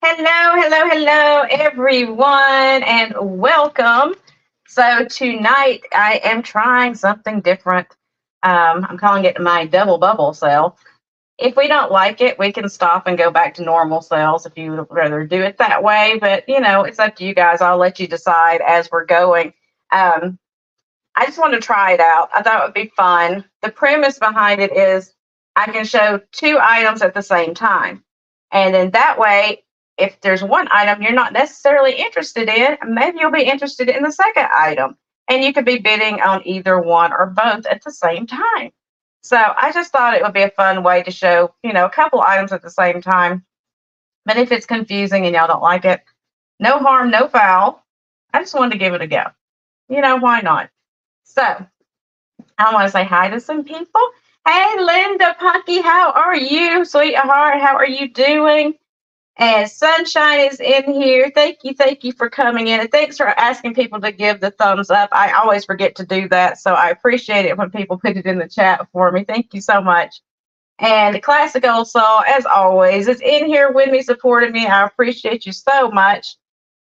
Hello, everyone, and welcome. So, tonight I am trying something different. I'm calling it my double bubble cell. If we don't like it, we can stop and go back to normal cells if you would rather do it that way. But, it's up to you guys. I'll let you decide as we're going. Um, I just want to try it out. I thought it would be fun. The premise behind it is I can show two items at the same time. And then that way, if there's one item you're not necessarily interested in, maybe you'll be interested in the second item. And you could be bidding on either one or both at the same time. So I just thought it would be a fun way to show, a couple items at the same time. But if it's confusing and y'all don't like it, no harm, no foul. I just wanted to give it a go. Why not? So I want to say hi to some people. Hey, Linda Punky, how are you, sweetheart? How are you doing? And Sunshine is in here. Thank you for coming in. And thanks for asking people to give the thumbs up. I always forget to do that. So I appreciate it when people put it in the chat for me. Thank you so much. And Classic Old Soul, as always, is in here with me, supporting me. I appreciate you so much.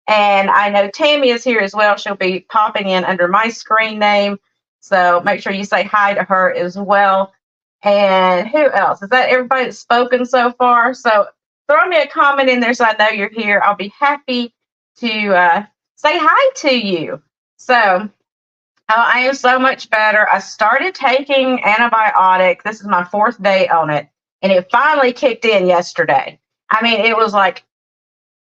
And I know Tammy is here as well. She'll be popping in under my screen name. So make sure you say hi to her as well. And who else? Is that everybody that's spoken so far? So throw me a comment in there so I know you're here. I'll be happy to say hi to you. So I am so much better. I started taking antibiotic. This is my fourth day on it. And it finally kicked in yesterday. I mean, it was like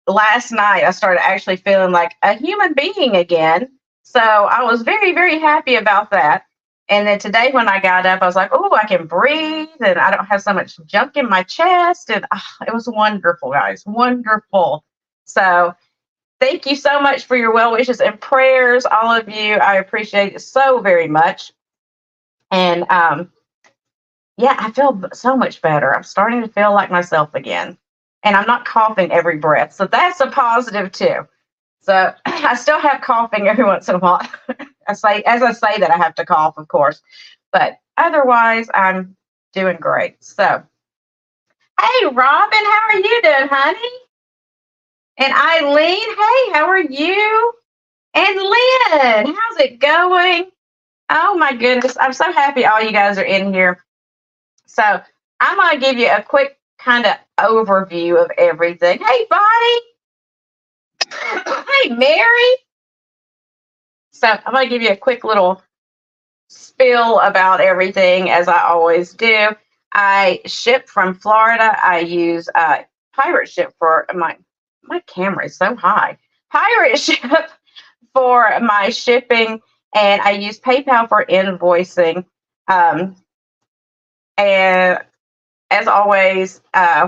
last night I started actually feeling like a human being again. So I was very, very happy about that. And then today when I got up, I was like, oh, I can breathe and I don't have so much junk in my chest. And it was wonderful, guys. Wonderful. So thank you so much for your well wishes and prayers, all of you. I appreciate it so very much. And yeah, I feel so much better. I'm starting to feel like myself again. And I'm not coughing every breath. So that's a positive too. So I still have coughing every once in a while. As I say that I have to cough, of course. But otherwise, I'm doing great. So, hey, Robin, how are you doing, honey? And Eileen, hey, how are you? And Lynn, how's it going? Oh my goodness, I'm so happy all you guys are in here. So I'm going to give you a quick kind of overview of everything. Hey, Bonnie. Hey, Mary. So I'm going to give you a quick little spill about everything, as I always do. I ship from Florida. I use Pirate Ship for my camera is so high. Pirate Ship for my shipping, and I use PayPal for invoicing. And as always,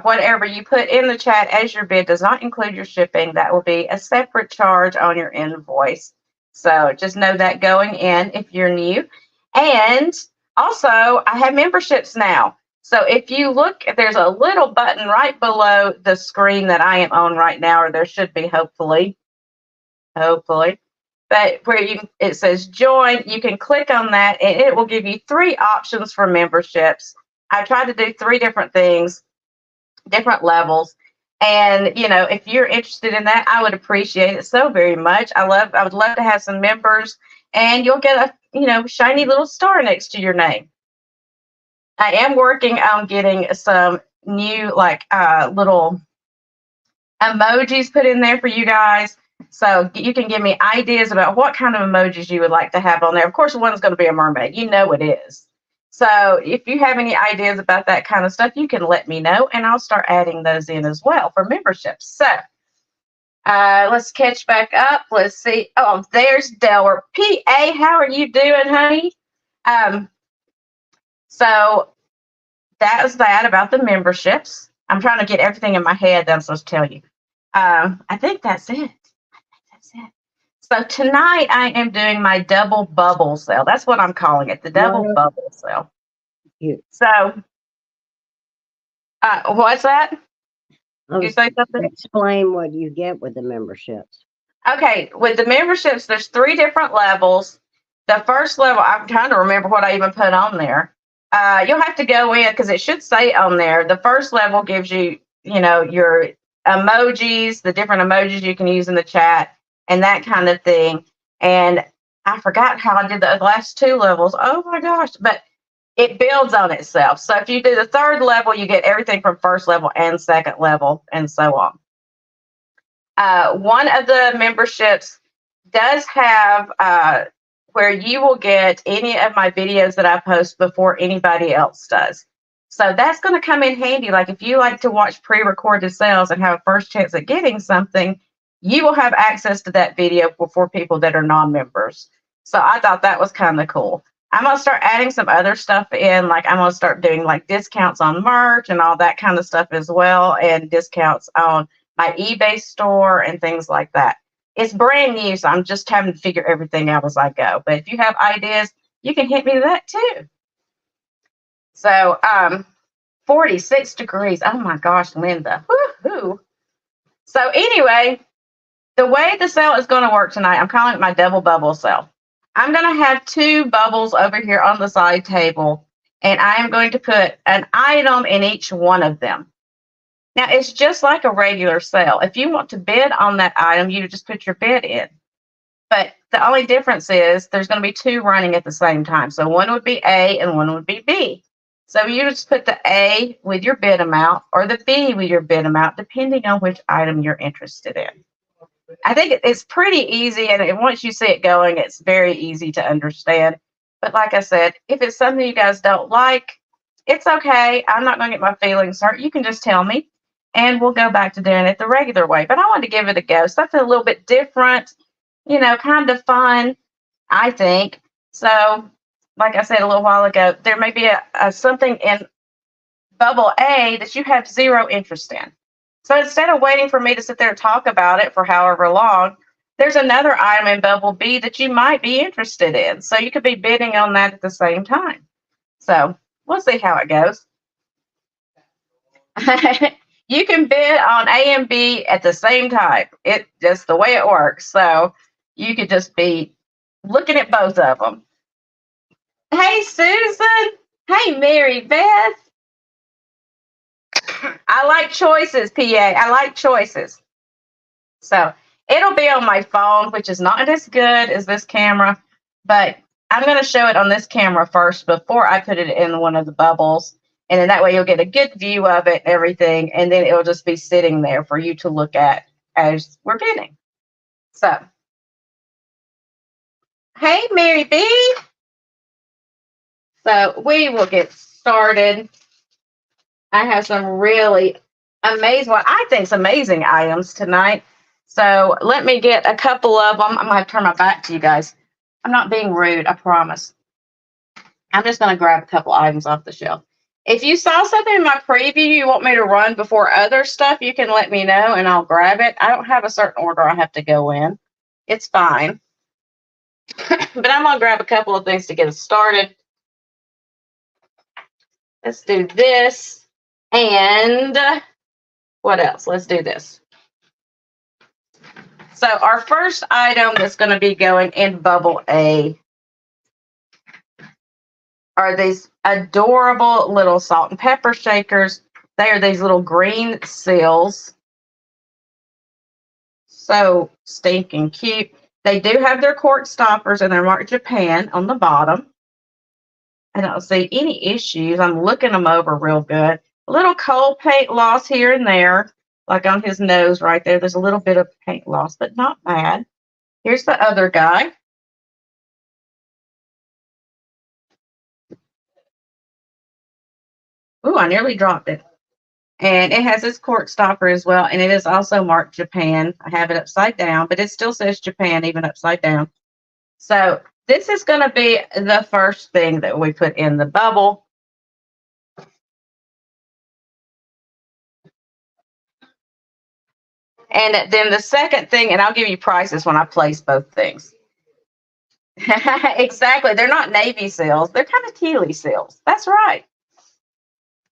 whatever you put in the chat as your bid does not include your shipping. That will be a separate charge on your invoice. So just know that going in if you're new. And also, I have memberships now. So if you look, there's a little button right below the screen that I am on right now, or there should be, hopefully. But where it says join, you can click on that, and it will give you three options for memberships. I tried to do three different things, different levels. And, if you're interested in that, I would appreciate it so very much. I would love to have some members, and you'll get a, shiny little star next to your name. I am working on getting some new, little emojis put in there for you guys. So you can give me ideas about what kind of emojis you would like to have on there. Of course, one's going to be a mermaid. You know it is. So if you have any ideas about that kind of stuff, you can let me know, and I'll start adding those in as well for memberships. So let's catch back up. Let's see. Oh, there's Delaware. PA, how are you doing, honey? So that was that about the memberships. I'm trying to get everything in my head that I'm supposed to tell you. I think that's it. So tonight I am doing my double bubble cell. That's what I'm calling it, the double bubble cell. So, what's that? You say something? Explain what you get with the memberships. Okay, with the memberships, there's three different levels. The first level, I'm trying to remember what I even put on there. You'll have to go in because it should say on there. The first level gives you, your emojis, the different emojis you can use in the chat, and that kind of thing. And I forgot how I did the last 2 levels. Oh my gosh, but it builds on itself. So if you do the 3rd level, you get everything from 1st level and 2nd level, and so on. One of the memberships does have where you will get any of my videos that I post before anybody else does. So that's going to come in handy. Like if you like to watch pre-recorded sales and have a first chance at getting something, you will have access to that video before people that are non-members. So I thought that was kind of cool. I'm going to start adding some other stuff in. Like I'm going to start doing like discounts on merch and all that kind of stuff as well, and discounts on my eBay store and things like that. It's brand new, so I'm just having to figure everything out as I go. But if you have ideas, you can hit me with that too. So 46 degrees. Oh my gosh, Linda. Woo-hoo. So anyway, the way the sale is going to work tonight, I'm calling it my double bubble sale. I'm going to have 2 bubbles over here on the side table, and I am going to put an item in each one of them. Now, it's just like a regular sale. If you want to bid on that item, you just put your bid in. But the only difference is there's going to be 2 running at the same time. So one would be A and one would be B. So you just put the A with your bid amount or the B with your bid amount, depending on which item you're interested in. I think it's pretty easy, and once you see it going, it's very easy to understand. But like I said, if it's something you guys don't like, it's okay. I'm not going to get my feelings hurt. You can just tell me, and we'll go back to doing it the regular way. But I wanted to give it a go, something a little bit different, kind of fun, I think. So, like I said a little while ago, there may be something in bubble A that you have 0 interest in. So instead of waiting for me to sit there and talk about it for however long, there's another item in bubble B that you might be interested in. So you could be bidding on that at the same time. So we'll see how it goes. You can bid on A and B at the same time. It's just the way it works. So you could just be looking at both of them. Hey, Susan. Hey, Mary Beth. I like choices, PA. I like choices. So it'll be on my phone, which is not as good as this camera, but I'm going to show it on this camera first before I put it in one of the bubbles. And then that way you'll get a good view of it and everything. And then it'll just be sitting there for you to look at as we're bidding. So, hey, Mary B. So we will get started. I have some really amazing, what I think is amazing items tonight. So let me get a couple of them. I'm going to turn my back to you guys. I'm not being rude, I promise. I'm just going to grab a couple items off the shelf. If you saw something in my preview you want me to run before other stuff, you can let me know and I'll grab it. I don't have a certain order I have to go in. It's fine. But I'm going to grab a couple of things to get us started. Let's do this. And what else? Let's do this. So our first item that's going to be going in bubble A are these adorable little salt and pepper shakers. They are these little green seals. So stinking cute. They do have their cork stoppers and they're marked Japan on the bottom. I don't see any issues. I'm looking them over real good. A little cold paint loss here and there, like on his nose right there. There's a little bit of paint loss, but not bad. Here's the other guy. Ooh, I nearly dropped it. And it has this cork stopper as well, and it is also marked Japan. I have it upside down, but it still says Japan even upside down. So this is going to be the first thing that we put in the bubble. And then the second thing, and I'll give you prices when I place both things. Exactly. They're not navy seals. They're kind of tealy seals. That's right.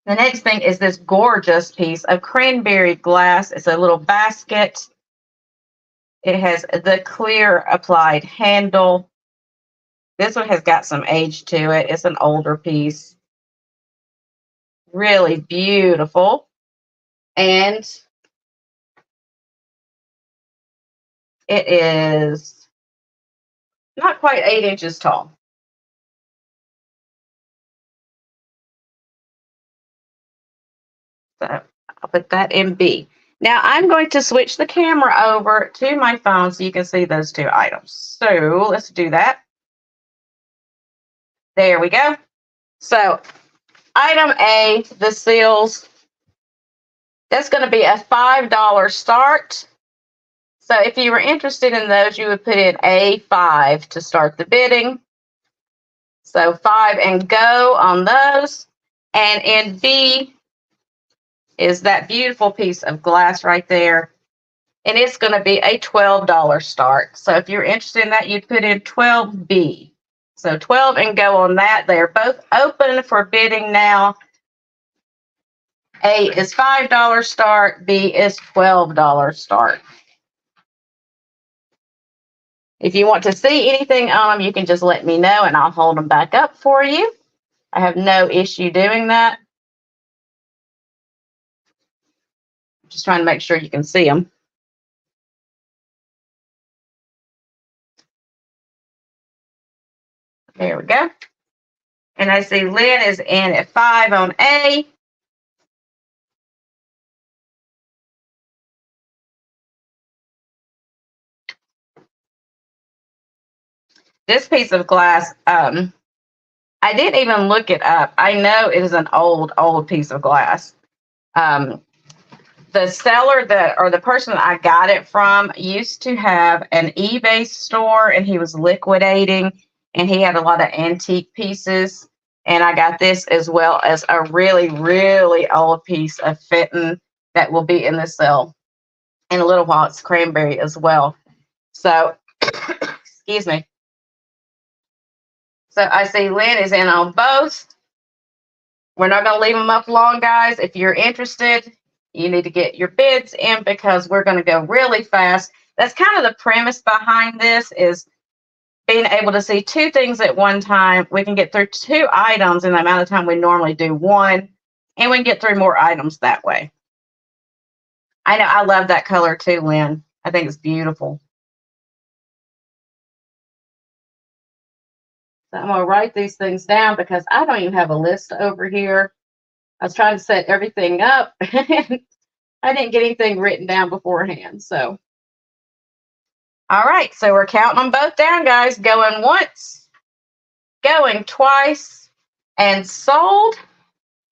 The next thing is this gorgeous piece of cranberry glass. It's a little basket. It has the clear applied handle. This one has got some age to it. It's an older piece. Really beautiful. And It is not quite 8 inches tall. So I'll put that in B. Now I'm going to switch the camera over to my phone so you can see those two items. So let's do that. There we go. So item A, the seals, that's going to be a $5 start. So if you were interested in those, you would put in A5 to start the bidding. So 5 and go on those. And in B is that beautiful piece of glass right there. And it's going to be a $12 start. So if you're interested in that, you'd put in 12B. So 12 and go on that. They're both open for bidding now. A is $5 start. B is $12 start. If you want to see anything on them, you can just let me know and I'll hold them back up for you. I have no issue doing that. Just trying to make sure you can see them. There we go. And I see Lynn is in at 5 on A. This piece of glass, I didn't even look it up. I know it is an old piece of glass. The seller or the person that I got it from used to have an eBay store and he was liquidating and he had a lot of antique pieces. And I got this as well as a really, really old piece of Fenton that will be in the sale in a little while. It's cranberry as well. So, excuse me. So I see Lynn is in on both. We're not going to leave them up long, guys. If you're interested, you need to get your bids in because we're going to go really fast. That's kind of the premise behind this, is being able to see two things at one time. We can get through 2 items in the amount of time we normally do 1, and we can get through more items that way. I know, I love that color too, Lynn. I think it's beautiful. So I'm going to write these things down because I don't even have a list over here. I was trying to set everything up. I didn't get anything written down beforehand. So, all right. So we're counting them both down, guys. Going once, going twice, and sold.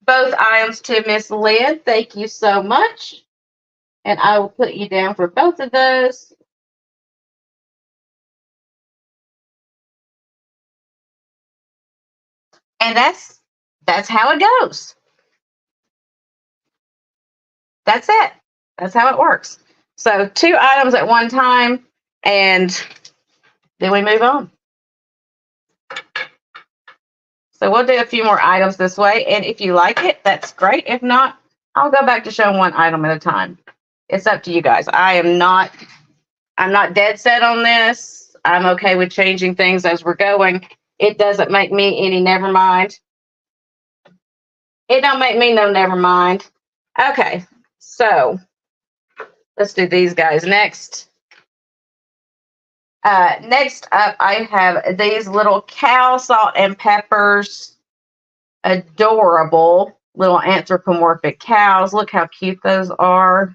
Both items to Miss Lynn. Thank you so much. And I will put you down for both of those. And that's how it goes. That's it. That's how it works. So 2 items at one time, and then we move on. So we'll do a few more items this way, and if you like it, that's great. If not, I'll go back to showing 1 item at a time. It's up to you guys. I'm not dead set on this. I'm okay with changing things as we're going. It doesn't make me any never mind. It don't make me no never mind. Okay, so let's do these guys next. Next up, I have these little cow salt and peppers. Adorable little anthropomorphic cows. Look how cute those are.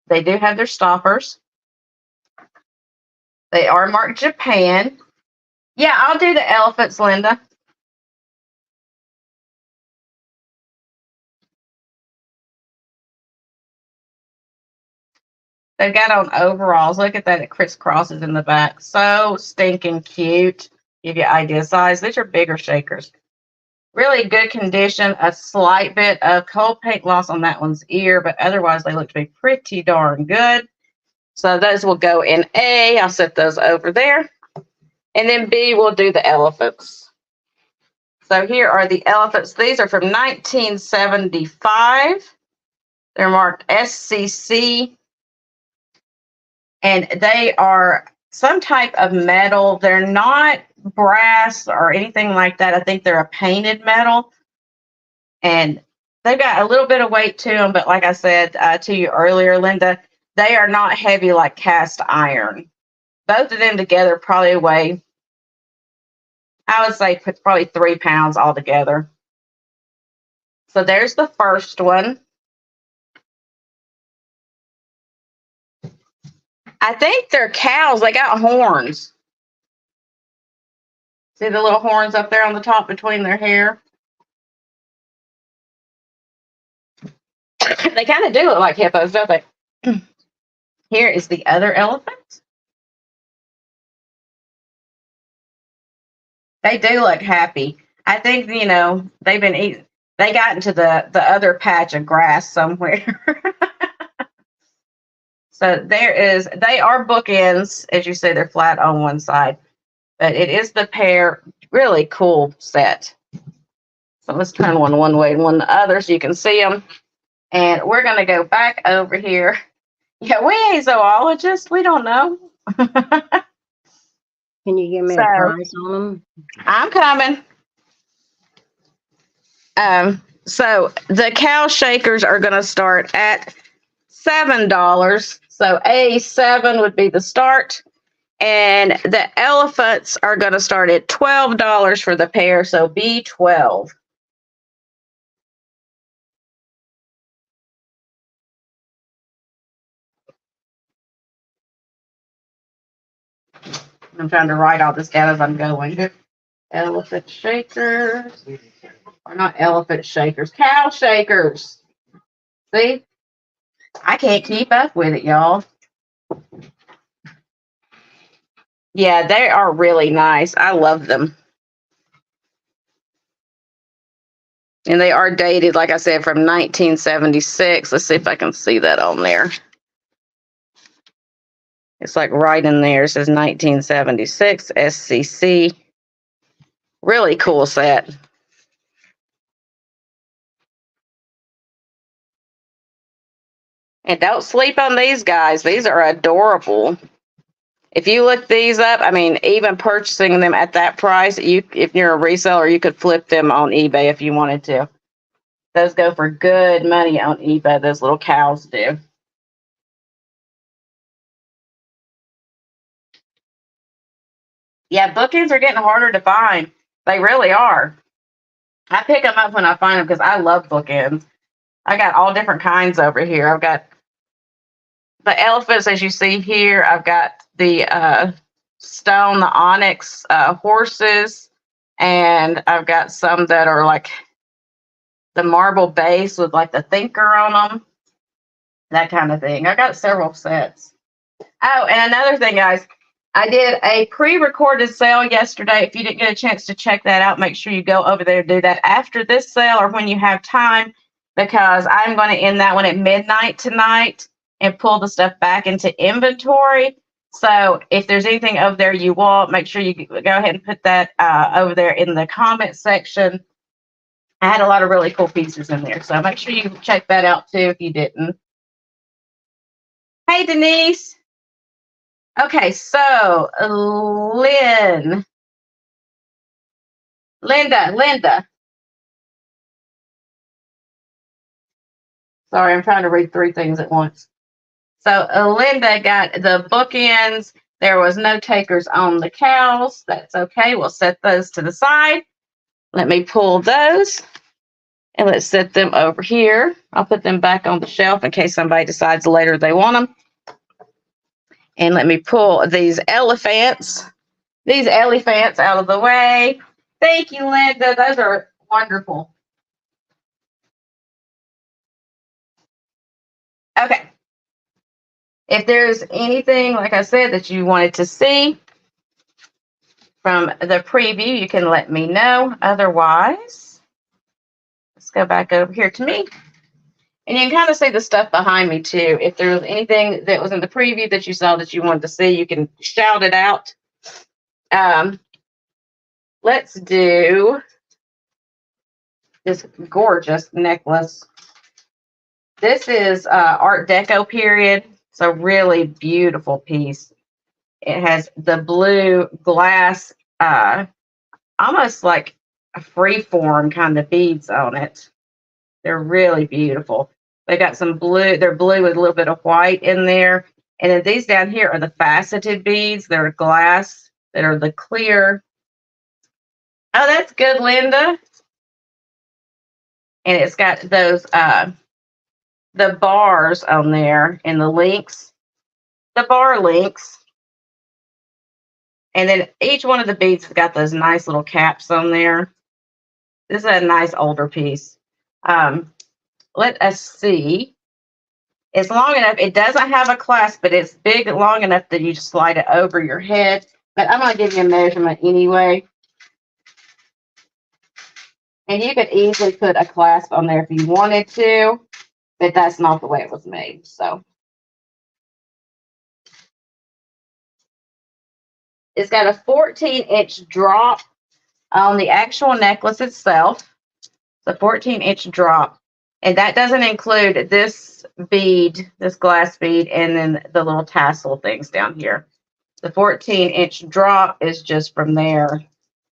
They do have their stoppers. They are marked Japan. Yeah, I'll do the elephants, Linda. They've got on overalls. Look at that. It crisscrosses in the back. So stinking cute. Give you idea size. These are bigger shakers. Really good condition. A slight bit of cold paint loss on that one's ear, but otherwise they look to be pretty darn good. So those will go in A. I'll set those over there. And then B, we'll do the elephants. So here are the elephants. These are from 1975. They're marked SCC. And they are some type of metal. They're not brass or anything like that. I think they're a painted metal. And They've got a little bit of weight to them, but like I said to you earlier, Linda, they are not heavy like cast iron. Both of them together probably weigh, I would say, probably 3 pounds altogether. So there's the first one. I think they're cows. They got horns. See the little horns up there on the top between their hair? They kind of do look like hippos, don't they? Here is the other elephant. They do look happy. I think, you know, they've been eating. They got into the other patch of grass somewhere. So they are bookends. As you see, they're flat on one side. But it is the pair. Really cool set. So let's turn one way and one the other so you can see them. And we're going to go back over here. Yeah, we ain't zoologists. We don't know. Can you give me a price on them? I'm coming. So the cow shakers are going to start at $7. So A7 would be the start. And the elephants are going to start at $12 for the pair. So B12. I'm trying to write all this down as I'm going. Elephant shakers. Or not elephant shakers. Cow shakers. See? I can't keep up with it, y'all. Yeah, they are really nice. I love them. And they are dated, like I said, from 1976. Let's see if I can see that on there. It's like right in there. It says 1976 SCC. Really cool set. And don't sleep on these guys. These are adorable. If you look these up, I mean, even purchasing them at that price, if you're a reseller, you could flip them on eBay if you wanted to. Those go for good money on eBay. Those little cows do. Yeah, bookends are getting harder to find. They really are. I pick them up when I find them because I love bookends. I got all different kinds over here. I've got the elephants, as you see here. I've got the stone, the onyx horses, and I've got some that are like the marble base with like the thinker on them, that kind of thing. I got several sets. Oh, and another thing, guys, I did a pre-recorded sale yesterday. If you didn't get a chance to check that out, make sure you go over there and do that after this sale or when you have time, because I'm going to end that one at midnight tonight and pull the stuff back into inventory. So if there's anything over there you want, make sure you go ahead and put that over there in the comment section. I had a lot of really cool pieces in there, so make sure you check that out too if you didn't. Hey, Denise. Okay, so Linda. Sorry, I'm trying to read 3 things at once. So Linda got the bookends. There was no takers on the cows. That's okay. We'll set those to the side. Let me pull those and let's set them over here. I'll put them back on the shelf in case somebody decides later they want them. And let me pull these elephants out of the way. Thank you, Linda. Those are wonderful. Okay. If there's anything, like I said, that you wanted to see from the preview, you can let me know. Otherwise, let's go back over here to me. And you can kind of see the stuff behind me too. If there was anything that was in the preview that you saw that you wanted to see, you can shout it out. Let's do this gorgeous necklace. This is Art Deco period. It's a really beautiful piece. It has the blue glass, almost like a free form kind of beads on it. They're really beautiful. They got some blue. They're blue with a little bit of white in there. And then these down here are the faceted beads. They're glass that are the clear. Oh, that's good, Linda. And it's got those the bars on there and the links, the bar links. And then each one of the beads has got those nice little caps on there. This is a nice older piece. Let us see. It's long enough. It doesn't have a clasp, but it's big, long enough that you just slide it over your head. But I'm going to give you a measurement anyway. And you could easily put a clasp on there if you wanted to, but that's not the way it was made. So it's got a 14-inch drop on the actual necklace itself. It's a 14-inch drop. And that doesn't include this bead, this glass bead, and then the little tassel things down here. The 14-inch drop is just from there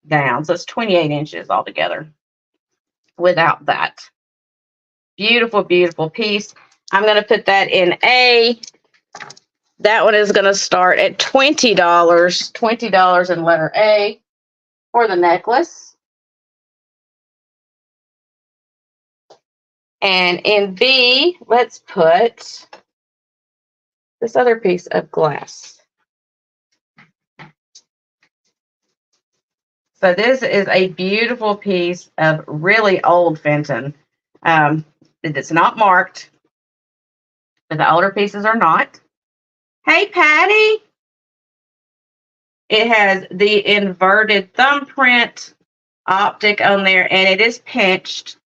down. So it's 28 inches altogether without that. Beautiful, beautiful piece. I'm going to put that in A. That one is going to start at $20. $20 in letter A for the necklace. And in B, let's put this other piece of glass. So this is a beautiful piece of really old Fenton. It's not marked, but the older pieces are not. Hey, Patty. It has the inverted thumbprint optic on there, and it is pinched.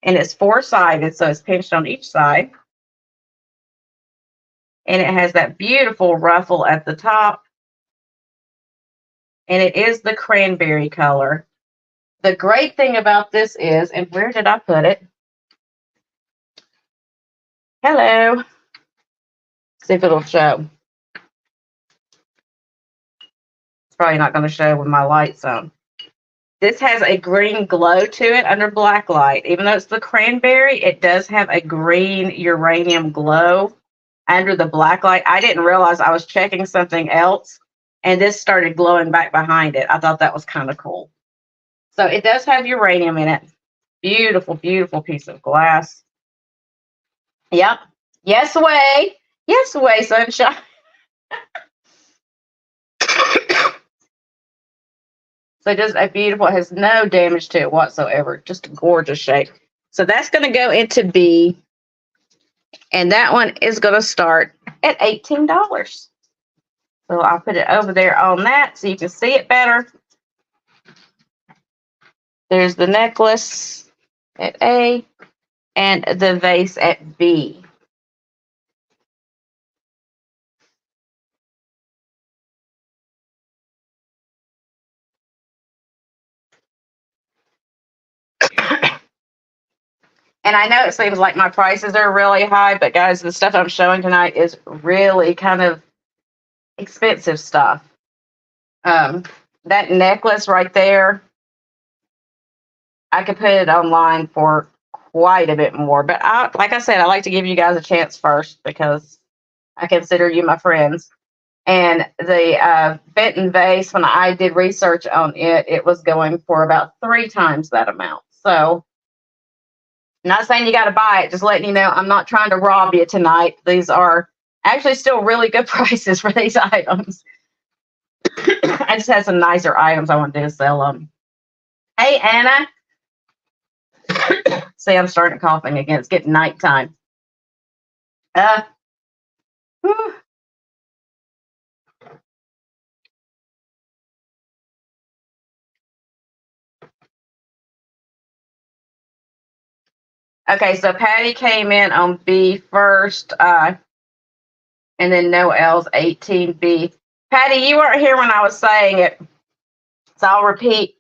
And it's four-sided, so it's pinched on each side. And it has that beautiful ruffle at the top. And it is the cranberry color. The great thing about this is, and where did I put it? Hello. See if it'll show. It's probably not going to show with my lights on. This has a green glow to it under black light. Even though it's the cranberry, it does have a green uranium glow under the black light. I didn't realize I was checking something else, and this started glowing back behind it. I thought that was kind of cool. So it does have uranium in it. Beautiful, beautiful piece of glass. Yep. Yes, way. Yes, way, sunshine. So just a beautiful, it has no damage to it whatsoever. Just a gorgeous shape. So that's going to go into B. And that one is going to start at $18. So I'll put it over there on that so you can see it better. There's the necklace at A and the vase at B. And I know it seems like my prices are really high, but guys, the stuff I'm showing tonight is really kind of expensive stuff. That necklace right there, I could put it online for quite a bit more. But like I said, I like to give you guys a chance first because I consider you my friends. And the Fenton vase, when I did research on it, it was going for about 3 times that amount. So not saying you got to buy it, just letting you know I'm not trying to rob you tonight. These are actually still really good prices for these items. I just had some nicer items I want to sell them. Hey, Anna. See, I'm starting coughing again. It's getting nighttime. Whew. Okay, so Patty came in on B first, and then Noel's 18B. Patty, you weren't here when I was saying it, so I'll repeat.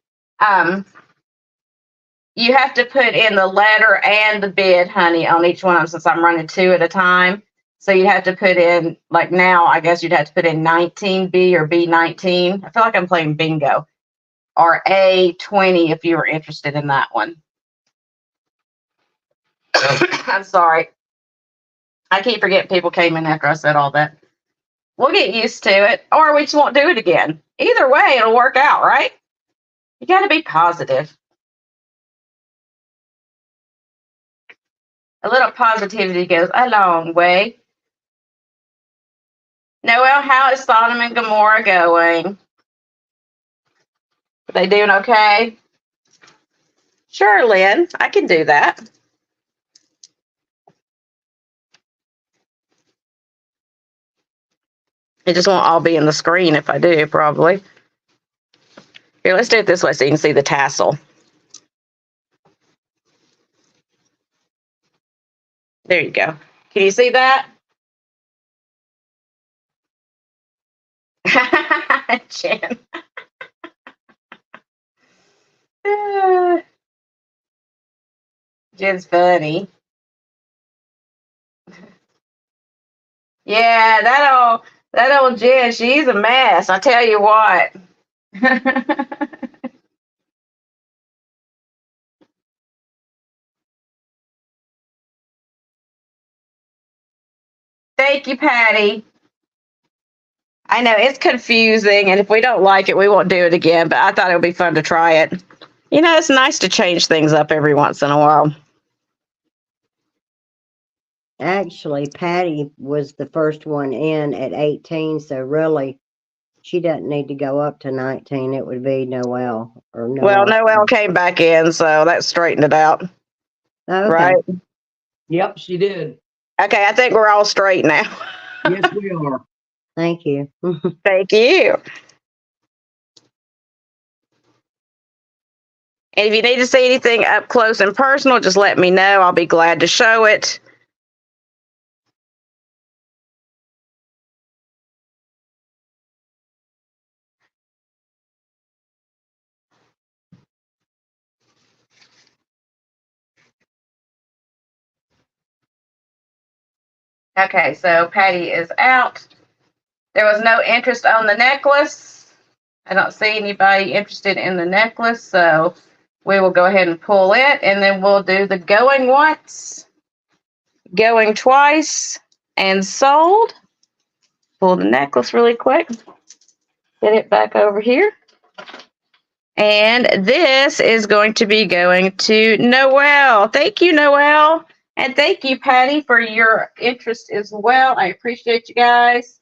You have to put in the letter and the bid, honey, on each one of them since I'm running 2 at a time. So you'd have to put in, like now, I guess you'd have to put in 19B or B19. I feel like I'm playing bingo. Or A20 if you were interested in that one. I'm sorry. I keep forgetting people came in after I said all that. We'll get used to it, or we just won't do it again. Either way, it'll work out, right? You got to be positive. A little positivity goes a long way. Noel, how is Sodom and Gomorrah going? Are they doing okay? Sure, Lynn, I can do that. It just won't all be in the screen if I do, probably. Here, let's do it this way so you can see the tassel. There you go. Can you see that? Jen. Jen's funny. Yeah, that old Jen, she's a mess. I tell you what. Thank you, Patty. I know it's confusing, and if we don't like it, we won't do it again. But I thought it would be fun to try it. You know, it's nice to change things up every once in a while. Actually, Patty was the first one in at 18, so really, she doesn't need to go up to 19. It would be Noel or Noel. Well, Noel came back in, so that straightened it out. Okay. Right? Yep, she did. Okay, I think we're all straight now. Yes, we are. Thank you. Thank you. And if you need to see anything up close and personal, just let me know. I'll be glad to show it. Okay, so Patty is out. There was no interest on the necklace. I don't see anybody interested in the necklace, so we will go ahead and pull it, and then we'll do the going once, going twice, and sold. Pull the necklace really quick. Get it back over here. And this is going to be going to Noel. Thank you, Noel. And thank you, Patty, for your interest as well. I appreciate you guys.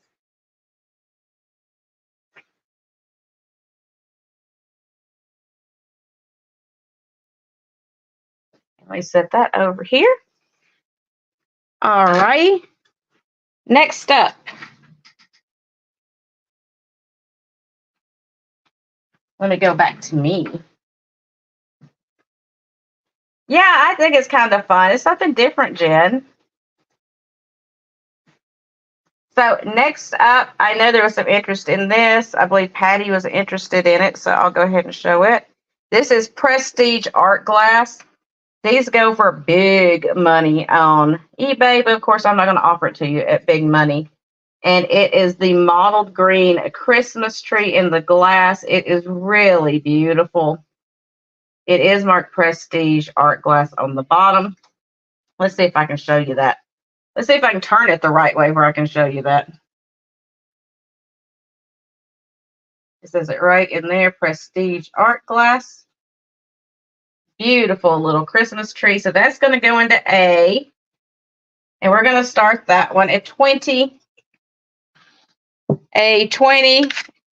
Let me set that over here. All right. Next up. Let me go back to me. Yeah, I think it's kind of fun. It's something different, Jen. So next up, I know there was some interest in this. I believe Patty was interested in it, so I'll go ahead and show it. This is Prestige Art Glass. These go for big money on eBay, but of course I'm not going to offer it to you at big money. And it is the mottled green Christmas tree in the glass. It is really beautiful. It is marked Prestige Art Glass on the bottom. Let's see if I can show you that. Let's see if I can turn it the right way where I can show you that. It says it right in there, Prestige Art Glass. Beautiful little Christmas tree. So that's going to go into A. And we're going to start that one at 20. A 20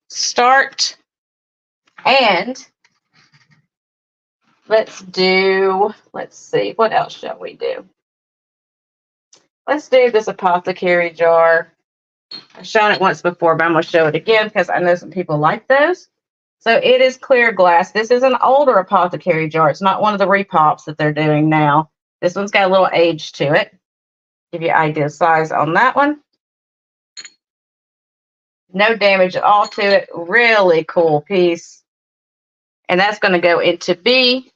start. And let's see, what else shall we do? Let's do this apothecary jar. I've shown it once before, but I'm going to show it again because I know some people like those. So it is clear glass. This is an older apothecary jar. It's not one of the repops that they're doing now. This one's got a little age to it. Give you an idea of size on that one. No damage at all to it. Really cool piece. And that's going to go into B.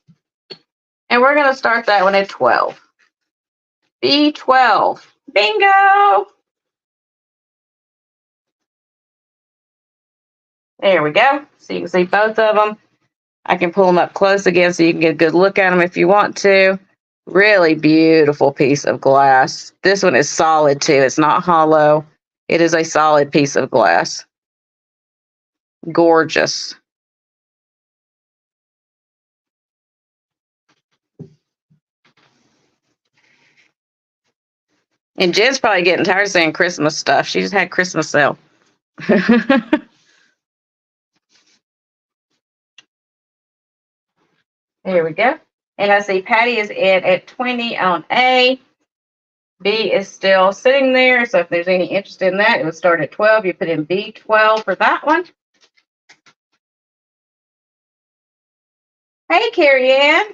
And we're going to start that one at 12. B12. Bingo! There we go. So you can see both of them. I can pull them up close again so you can get a good look at them if you want to. Really beautiful piece of glass. This one is solid too. It's not hollow. It is a solid piece of glass. Gorgeous. And Jen's probably getting tired of saying Christmas stuff. She just had Christmas sale. There we go. And I see Patty is in at 20 on A. B is still sitting there. So if there's any interest in that, it would start at 12. You put in B12 for that one. Hey, Carrie Ann.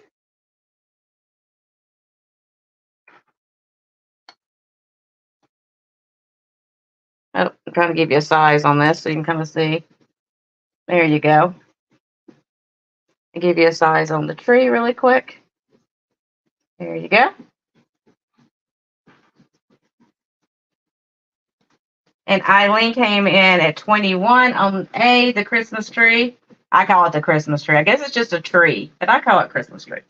Oh, I'm trying to give you a size on this so you can kind of see. There you go. I'll give you a size on the tree really quick. There you go. And Eileen came in at 21 on A, the Christmas tree. I call it the Christmas tree. I guess it's just a tree, but I call it Christmas tree.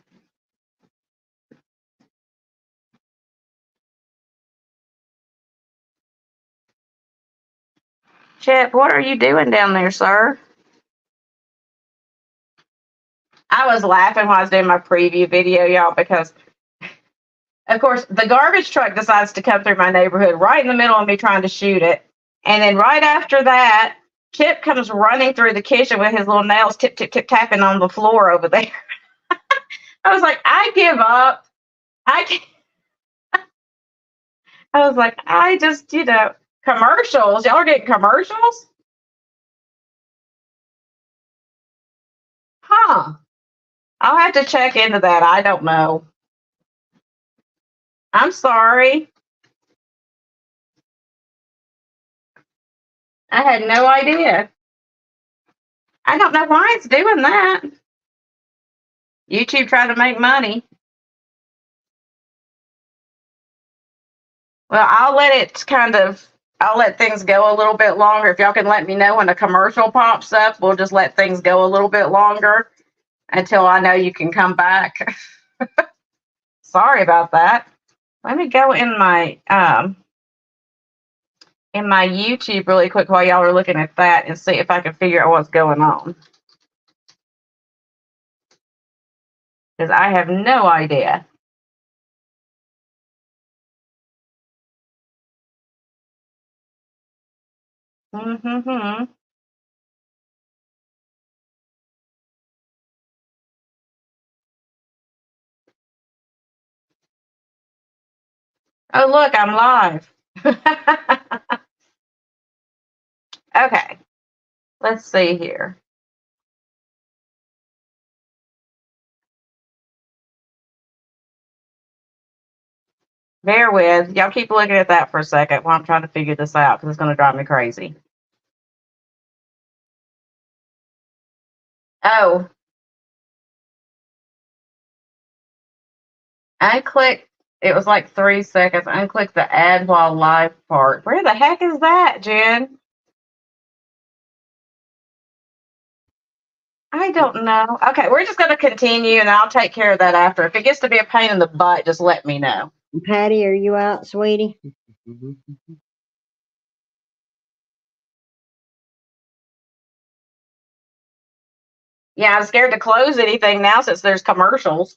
Chip, what are you doing down there, sir? I was laughing while I was doing my preview video, y'all, because, of course, the garbage truck decides to come through my neighborhood right in the middle of me trying to shoot it. And then right after that, Chip comes running through the kitchen with his little nails tip, tip, tip, tapping on the floor over there. I was like, I give up. I was like, I just, commercials. Y'all are getting commercials? Huh. I'll have to check into that. I don't know. I'm sorry. I had no idea. I don't know why it's doing that. YouTube trying to make money. Well, I'll let things go a little bit longer. If y'all can let me know when a commercial pops up, we'll just let things go a little bit longer until I know you can come back. Sorry about that. Let me go in my YouTube really quick while y'all are looking at that and see if I can figure out what's going on. Because I have no idea. Mm-hmm. Oh, look, I'm live. Okay, let's see here. Bear with. Y'all keep looking at that for a second while I'm trying to figure this out because it's going to drive me crazy. Oh, unclick. It was like 3 seconds. Unclick the add while live part. Where the heck is that, Jen? I don't know. Okay, we're just going to continue and I'll take care of that after. If it gets to be a pain in the butt, just let me know. Patty, are you out, sweetie? Yeah, I'm scared to close anything now since there's commercials.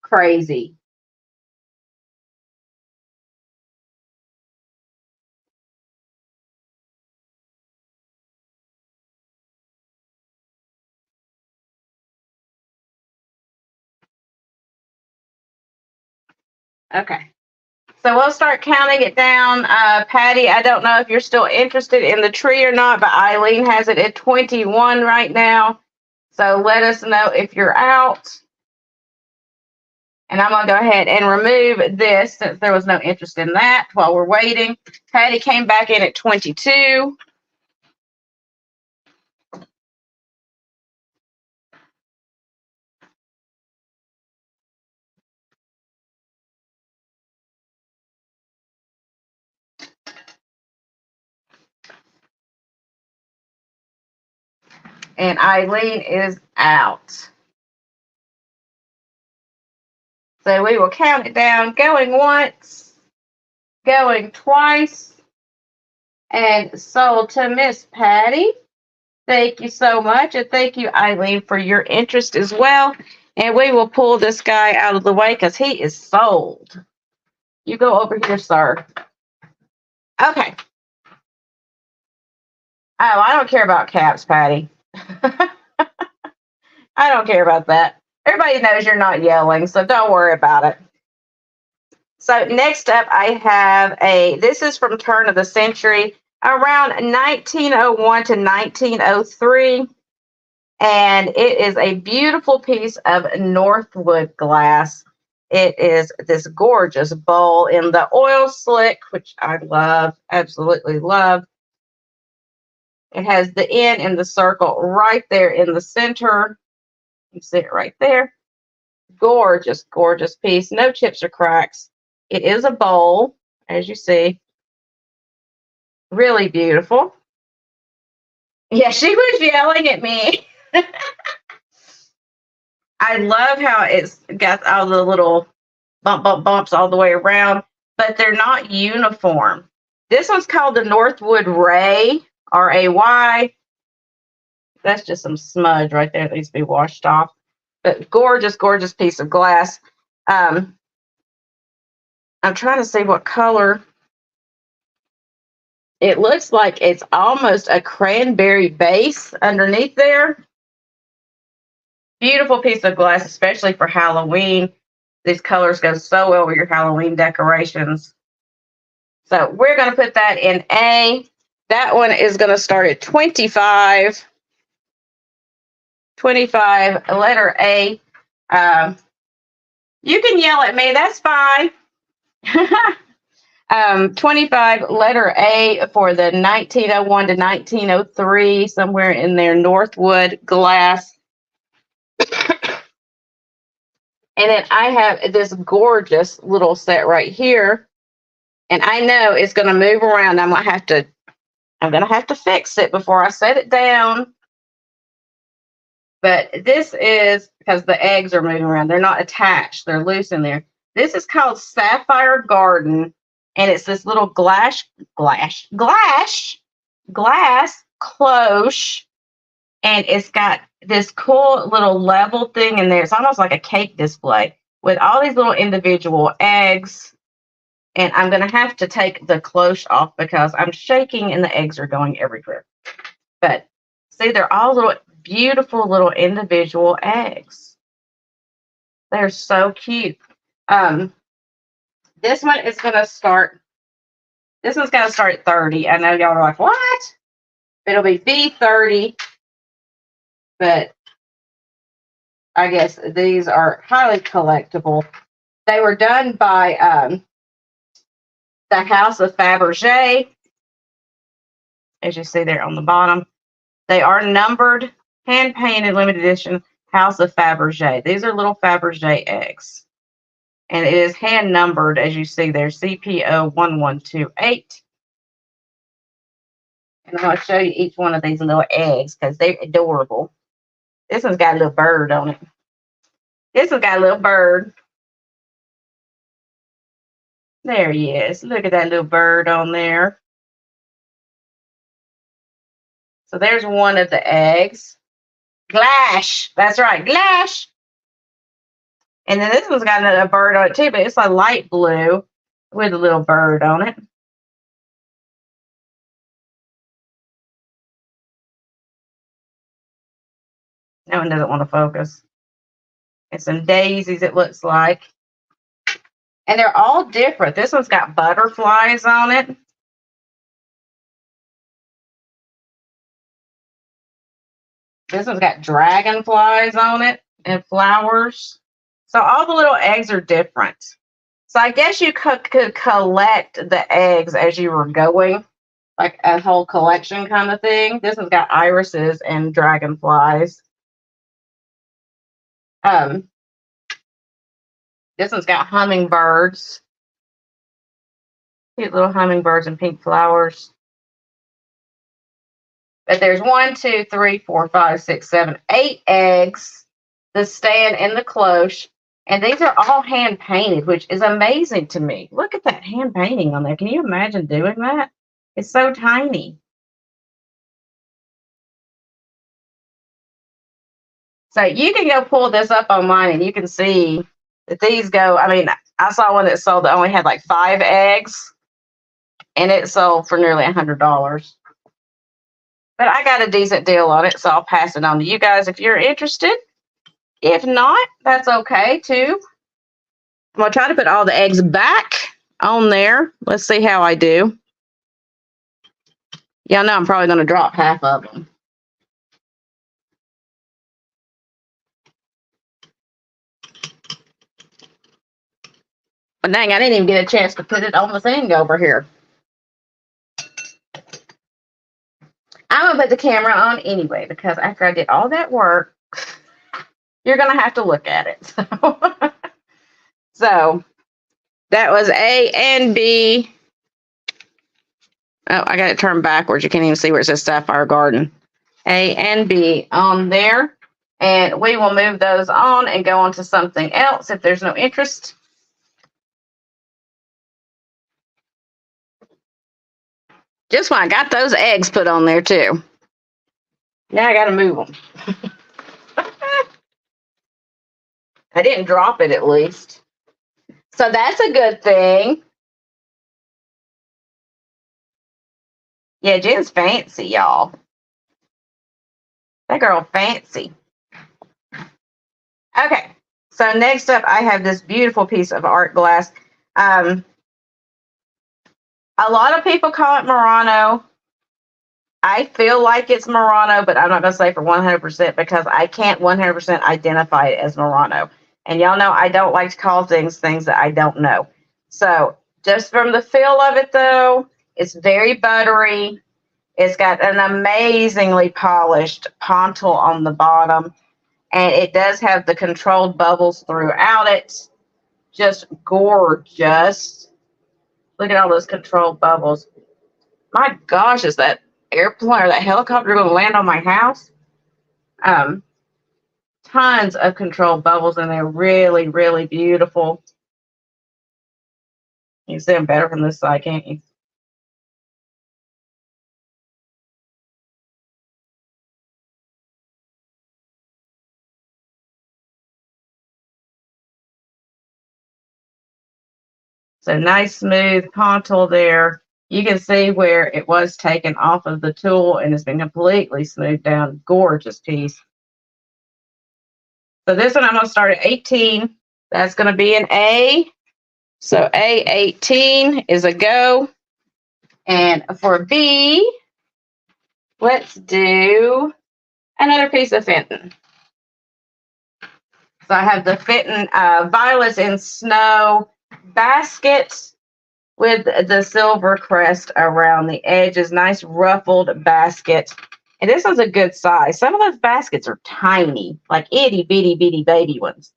Crazy. Okay. So we'll start counting it down. Patty, I don't know if you're still interested in the tree or not, but Eileen has it at 21 right now. So let us know if you're out. And I'm going to go ahead and remove this since there was no interest in that while we're waiting. Patty came back in at 22. And Eileen is out. So we will count it down, going once, going twice, and sold to Miss Patty. Thank you so much, and thank you, Eileen, for your interest as well. And we will pull this guy out of the way because he is sold. You go over here, sir. Okay. Oh, I don't care about caps, Patty. I don't care about that. Everybody knows you're not yelling, so don't worry about it. So next up, I have this is from turn of the century, around 1901 to 1903. And it is a beautiful piece of Northwood glass. It is this gorgeous bowl in the oil slick, which I love, absolutely love. It has the N in the circle right there in the center. You see it right there. Gorgeous, gorgeous piece. No chips or cracks. It is a bowl, as you see. Really beautiful. Yeah, she was yelling at me. I love how it's got all the little bumps all the way around, but they're not uniform. This one's called the Northwood Ray, R-A-Y. That's just some smudge right there that needs to be washed off. But gorgeous, gorgeous piece of glass. I'm trying to see what color. It looks like it's almost a cranberry base underneath there. Beautiful piece of glass, especially for Halloween. These colors go so well with your Halloween decorations. So we're going to put that in A. That one is going to start at 25. 25, letter A. You can yell at me. That's fine. 25, letter A for the 1901 to 1903, somewhere in there, Northwood glass. And then I have this gorgeous little set right here. And I know it's going to move around. I'm going to have to fix it before I set it down. But this is because the eggs are moving around. They're not attached. They're loose in there. This is called Sapphire Garden. And it's this little glass cloche. And it's got this cool little level thing in there. It's almost like a cake display with all these little individual eggs. And I'm going to have to take the cloche off because I'm shaking and the eggs are going everywhere. But see, they're all little beautiful little individual eggs. They're so cute. This one is going to start. This one's going to start at 30. I know y'all are like, what? It'll be B30. But I guess these are highly collectible. They were done by the House of Fabergé, as you see there on the bottom. They are numbered, hand-painted, limited edition, House of Fabergé. These are little Fabergé eggs. And it is hand-numbered, as you see there, CPO 1128. And I'm going to show you each one of these little eggs because they're adorable. This one's got a little bird on it. This one's got a little bird. There he is. Look at that little bird on there. So there's one of the eggs. Glash. That's right, Glash. And then this one's got a bird on it too, but it's a light blue with a little bird on it. That one doesn't want to focus. And some daisies, it looks like. And they're all different. This one's got butterflies on it. This one's got dragonflies on it and flowers. So all the little eggs are different. So I guess you could collect the eggs as you were going, like a whole collection kind of thing. This one's got irises and dragonflies. This one's got hummingbirds. Cute little hummingbirds and pink flowers. But there's 1, 2, 3, 4, 5, 6, 7, 8 eggs. The stand and the cloche. And these are all hand painted, which is amazing to me. Look at that hand painting on there. Can you imagine doing that? It's so tiny. So you can go pull this up online and you can see that these go. I mean, I saw one that sold that only had like 5 eggs and it sold for nearly $100. But I got a decent deal on it, so I'll pass it on to you guys if you're interested. If not, that's okay too. I'm going to try to put all the eggs back on there. Let's see how I do. Y'all know I'm probably going to drop half of them. But dang, I didn't even get a chance to put it on the thing over here. I'm going to put the camera on anyway, because after I did all that work, you're going to have to look at it. So that was A and B. Oh, I got it turned backwards. You can't even see where it says Sapphire Garden. A and B on there. And we will move those on and go on to something else if there's no interest. Just when I got those eggs put on there too. Now I got to move them. I didn't drop it at least. So that's a good thing. Yeah, Jen's fancy, y'all. That girl fancy. Okay, so next up I have this beautiful piece of art glass. A lot of people call it Murano. I feel like it's Murano, but I'm not going to say for 100% because I can't 100% identify it as Murano. And y'all know I don't like to call things that I don't know. So just from the feel of it, though, it's very buttery. It's got an amazingly polished pontil on the bottom. And it does have the controlled bubbles throughout it. Just gorgeous. Look at all those controlled bubbles. My gosh, is that airplane or that helicopter going to land on my house? Tons of controlled bubbles, and they're really, really beautiful. You can see them better from this side, can't you? So nice smooth pontil there. You can see where it was taken off of the tool and it's been completely smoothed down. Gorgeous piece. So this one I'm going to start at 18. That's going to be an A. So A18 is a go. And for B, let's do another piece of Fenton. So I have the Fenton Violets in Snow basket with the silver crest around the edges. Nice ruffled basket. And this one's a good size. Some of those baskets are tiny, like itty bitty bitty baby ones.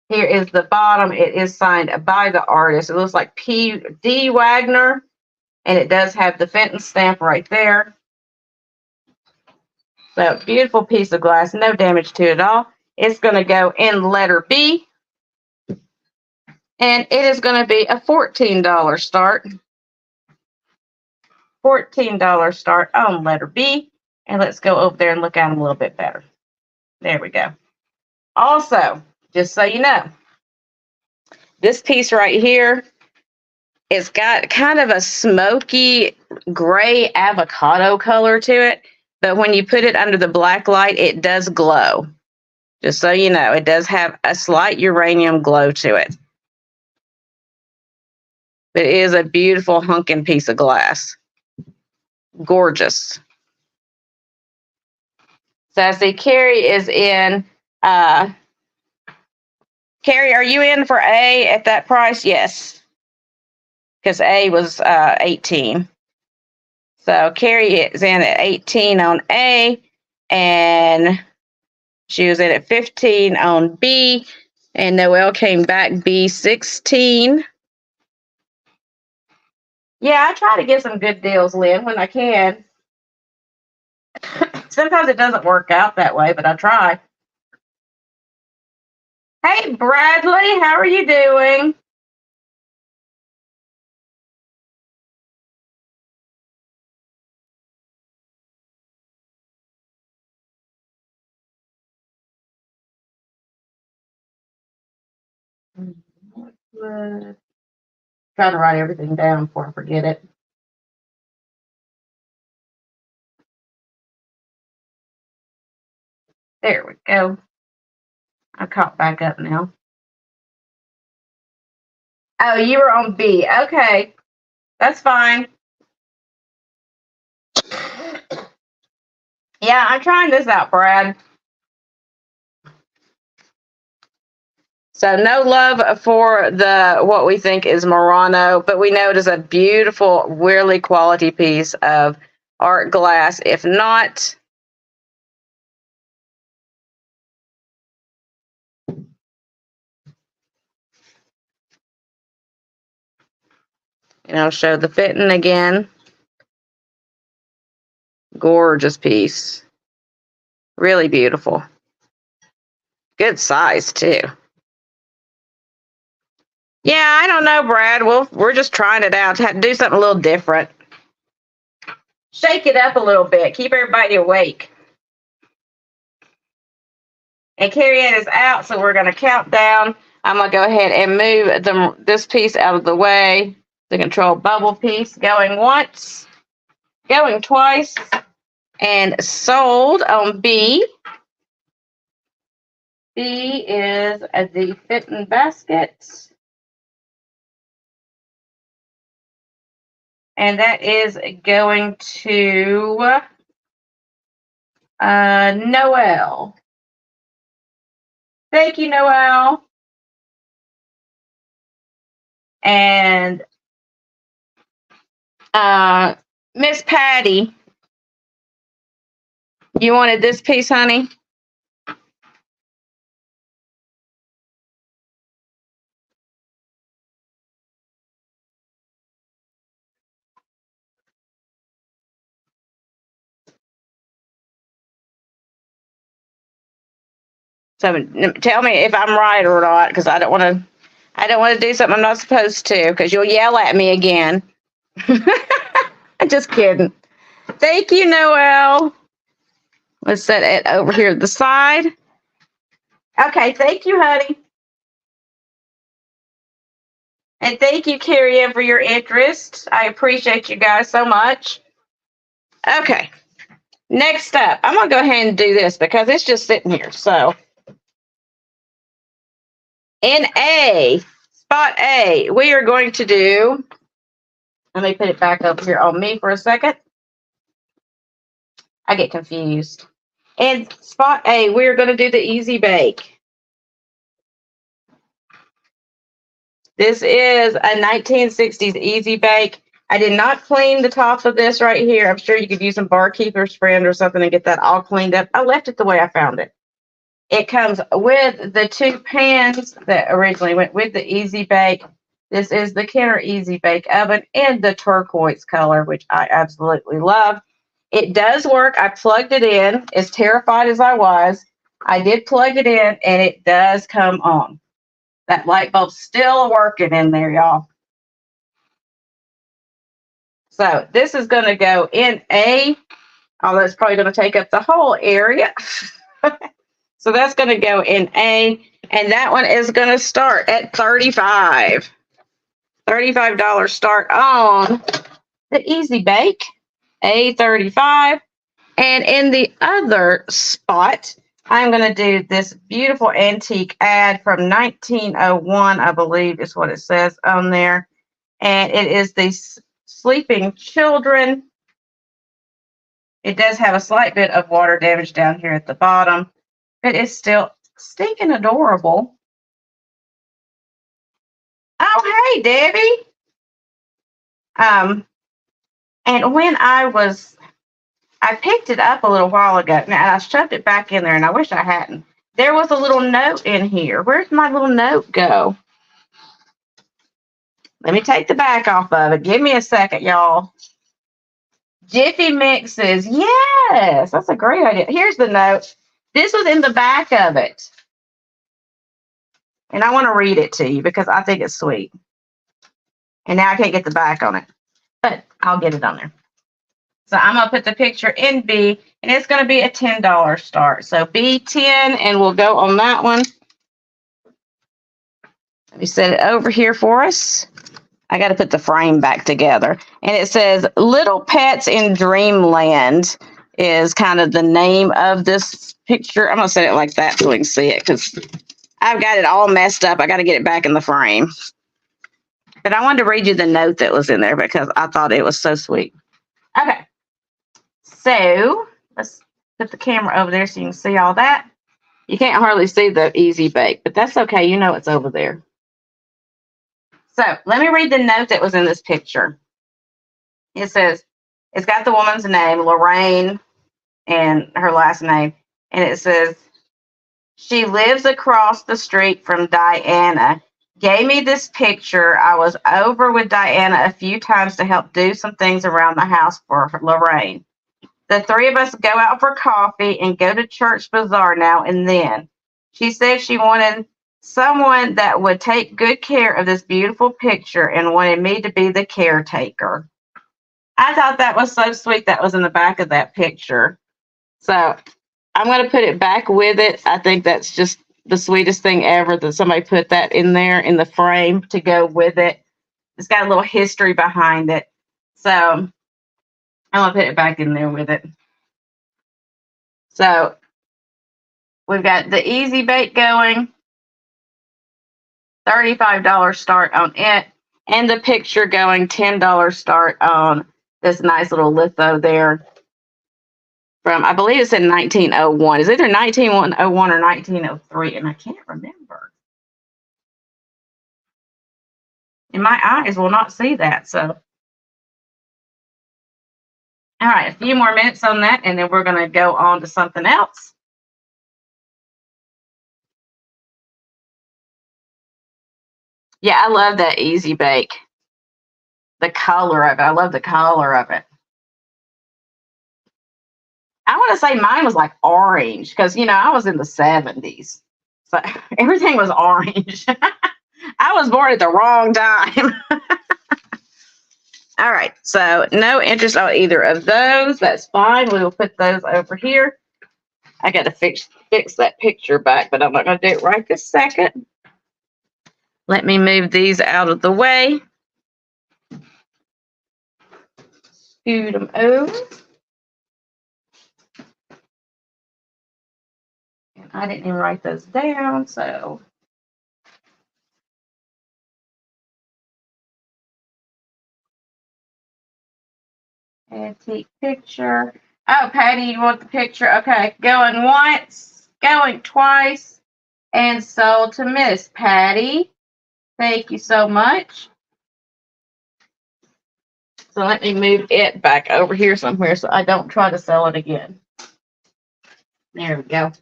Here is the bottom. It is signed by the artist. It looks like P.D. Wagner. And it does have the Fenton stamp right there. So beautiful piece of glass. No damage to it at all. It's going to go in letter B. And it is going to be a $14 start. $14 start on letter B. And let's go over there and look at them a little bit better. There we go. Also, just so you know, this piece right here, it's got kind of a smoky gray avocado color to it. But when you put it under the black light, it does glow. Just so you know, it does have a slight uranium glow to it. It is a beautiful hunkin' piece of glass. Gorgeous. So I see Carrie is in. Carrie, are you in for A at that price? Yes. Because A was 18. So Carrie is in at 18 on A. And she was in at 15 on B. And Noelle came back B 16. Yeah, I try to get some good deals, Lynn, when I can. Sometimes it doesn't work out that way, but I try. Hey, Bradley, how are you doing? Trying to write everything down before I forget it. There we go. I caught back up now. Oh, you were on B. Okay, that's fine. Yeah, I'm trying this out, Brad. So no love for the what we think is Murano, but we know it is a beautiful, really quality piece of art glass. If not, show the fitting again. Gorgeous piece. Really beautiful. Good size too. Yeah, I don't know, Brad. We're just trying it out. Have to do something a little different. Shake it up a little bit. Keep everybody awake. And Carrie Ann is out, so we're going to count down. I'm going to go ahead and move this piece out of the way. The control bubble piece going once, going twice, and sold on B. B is the fitting basket. And that is going to Noelle. Thank you, Noelle. And Miss Patty, you wanted this piece, honey? So tell me if I'm right or not, because I don't want to do something I'm not supposed to, because you'll yell at me again. Just kidding. Thank you, Noelle. Let's set it over here to the side. Okay, thank you, honey. And thank you, Carrie Ann, for your interest. I appreciate you guys so much. Okay, next up, I'm going to go ahead and do this because it's just sitting here. So in A, spot A, we are going to do, let me put it back up here on me for a second. I get confused. In spot A, we're going to do the Easy Bake. This is a 1960s Easy Bake. I did not clean the top of this right here. I'm sure you could use some barkeeper's friend or something and get that all cleaned up. I left it the way I found it. It comes with the 2 pans that originally went with the Easy Bake. This is the Kenner Easy Bake Oven in the turquoise color, which I absolutely love. It does work. I plugged it in. As terrified as I was, I did plug it in, and it does come on. That light bulb's still working in there, y'all. So this is going to go in A, although it's probably going to take up the whole area. So that's going to go in A, and that one is going to start at $35. $35 start on the Easy Bake, A35. And in the other spot, I'm going to do this beautiful antique ad from 1901, I believe is what it says on there. And it is the Sleeping Children. It does have a slight bit of water damage down here at the bottom. It is still stinking adorable. Oh, hey, Debbie. And when I picked it up a little while ago, and I shoved it back in there, and I wish I hadn't. There was a little note in here. Where'd my little note go? Let me take the back off of it. Give me a second, y'all. Jiffy Mixes. Yes, that's a great idea. Here's the note. This was in the back of it. And I want to read it to you because I think it's sweet. And now I can't get the back on it, but I'll get it on there. So I'm going to put the picture in B, and it's going to be a $10 start. So B10, and we'll go on that one. Let me set it over here for us. I got to put the frame back together. And it says Little Pets in Dreamland is kind of the name of this picture. I'm going to set it like that so we can see it because I've got it all messed up. I got to get it back in the frame. But I wanted to read you the note that was in there because I thought it was so sweet. Okay. So let's put the camera over there so you can see all that. You can't hardly see the Easy Bake, but that's okay. You know it's over there. So let me read the note that was in this picture. It says, it's got the woman's name, Lorraine, and her last name. And it says, she lives across the street from Diana. Gave me this picture. I was over with Diana a few times to help do some things around the house for Lorraine. The three of us go out for coffee and go to Church Bazaar now and then. She said she wanted someone that would take good care of this beautiful picture and wanted me to be the caretaker. I thought that was so sweet. That was in the back of that picture. So I'm going to put it back with it. I think that's just the sweetest thing ever that somebody put that in there in the frame to go with it. It's got a little history behind it. So I'm going to put it back in there with it. So we've got the Easy Bake going, $35 start on it, and the picture going, $10 start on this nice little litho there from, I believe it's in 1901. It's either 1901 or 1903, and I can't remember. And my eyes will not see that, so. All right, a few more minutes on that, and then we're going to go on to something else. Yeah, I love that Easy Bake. The color of it. I love the color of it. I want to say mine was like orange because, you know, I was in the 70s. So everything was orange. I was born at the wrong time. All right. So no interest on either of those. That's fine. We will put those over here. I got to fix that picture back, but I'm not going to do it right this second. Let me move these out of the way. Scoot them over. And I didn't even write those down, so. Antique picture. Oh, Patty, you want the picture? Okay, going once, going twice, and sold to Miss Patty. Thank you so much. So let me move it back over here somewhere so I don't try to sell it again. There we go.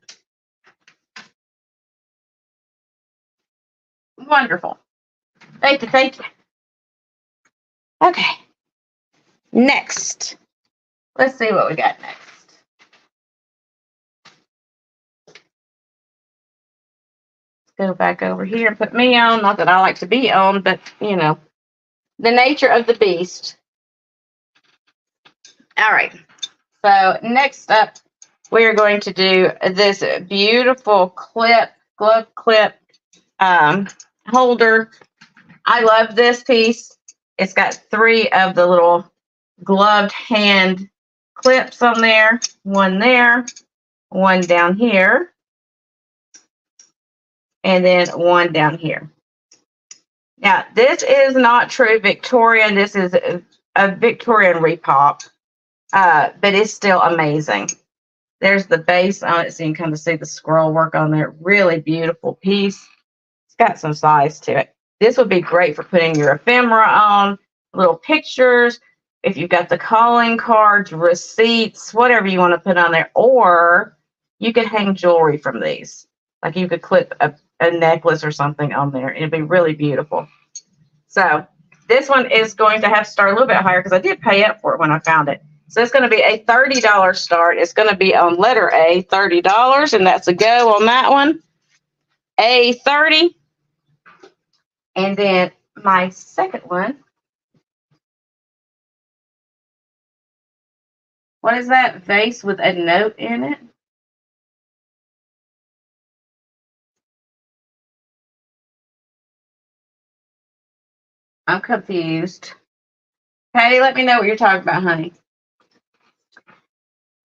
Wonderful. Thank you, thank you. Okay. Next. Let's see what we got next. Let's go back over here and put me on. Not that I like to be on, but, you know, the nature of the beast. All right. So next up, we're going to do this beautiful glove clip holder. I love this piece. It's got 3 of the little gloved hand clips on there. One there, one down here, and then one down here. Now, this is not true Victorian. This is a Victorian repop, but it's still amazing. There's the base on it, so you can kind of see the scroll work on there. Really beautiful piece. It's got some size to it. This would be great for putting your ephemera on, little pictures, if you've got the calling cards, receipts, whatever you want to put on there. Or you could hang jewelry from these. Like you could clip a necklace or something on there. It'd be really beautiful. So this one is going to have to start a little bit higher because I did pay up for it when I found it. So it's going to be a $30 start. It's going to be on letter A, $30, and that's a go on that one. A30. And then my second one. What is that? Vase with a note in it? I'm confused. Patty, let me know what you're talking about, honey.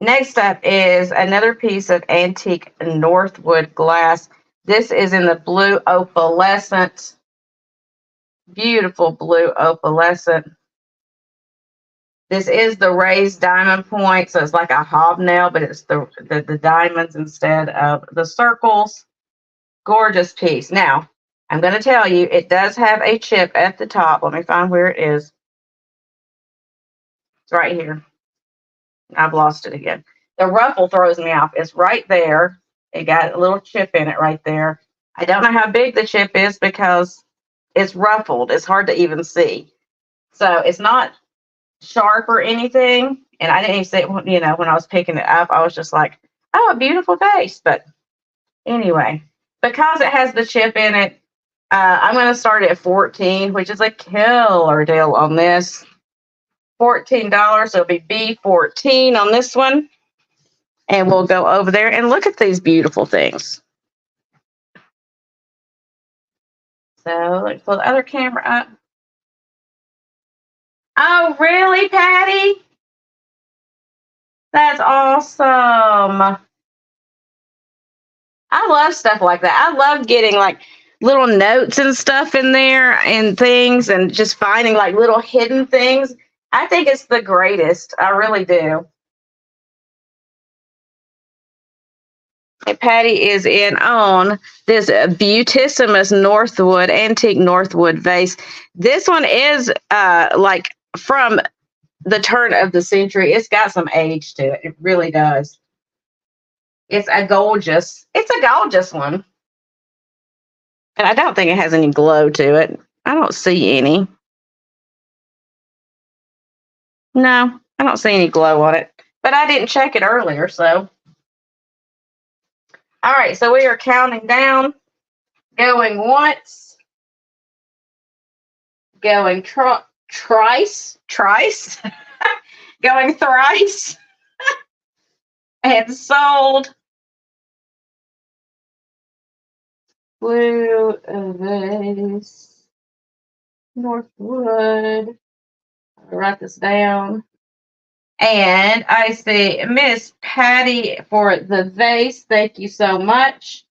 Next up is another piece of antique Northwood glass. This is in the blue opalescent. Beautiful blue opalescent. This is the raised diamond point, so it's like a hobnail, but it's the diamonds instead of the circles. Gorgeous piece. Now, I'm going to tell you, it does have a chip at the top. Let me find where it is. It's right here. I've lost it again. The ruffle throws me off. It's right there. It got a little chip in it right there. I don't know how big the chip is because it's ruffled. It's hard to even see. So it's not sharp or anything. And I didn't even see it, when I was picking it up. I was just like, oh, a beautiful vase. But anyway, because it has the chip in it, I'm going to start at $14, which is a killer deal on this. $14, so it'll be B14 on this one. And we'll go over there and look at these beautiful things. So let's pull the other camera up. Oh, really, Patty? That's awesome. I love stuff like that. I love getting like little notes and stuff in there and things and just finding like little hidden things. I think it's the greatest. I really do. And Patty is in on this Beautissimus Northwood, antique Northwood vase. This one is like from the turn of the century. It's got some age to it. It really does. It's a gorgeous one. And I don't think it has any glow to it. I don't see any. No, I don't see any glow on it. But I didn't check it earlier, so. All right, so we are counting down. Going once. Going trice. Going thrice. And sold. Blue vase. Northwood. I'll write this down. And I say, Miss Patty for the vase. Thank you so much.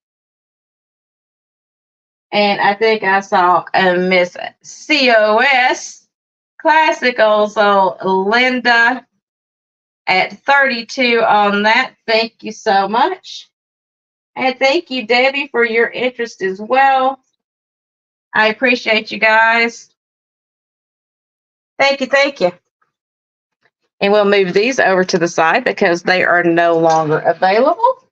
And I think I saw Miss COS Classic also, Linda at 32 on that. Thank you so much. And thank you, Debbie, for your interest as well. I appreciate you guys. Thank you, thank you. And we'll move these over to the side because they are no longer available.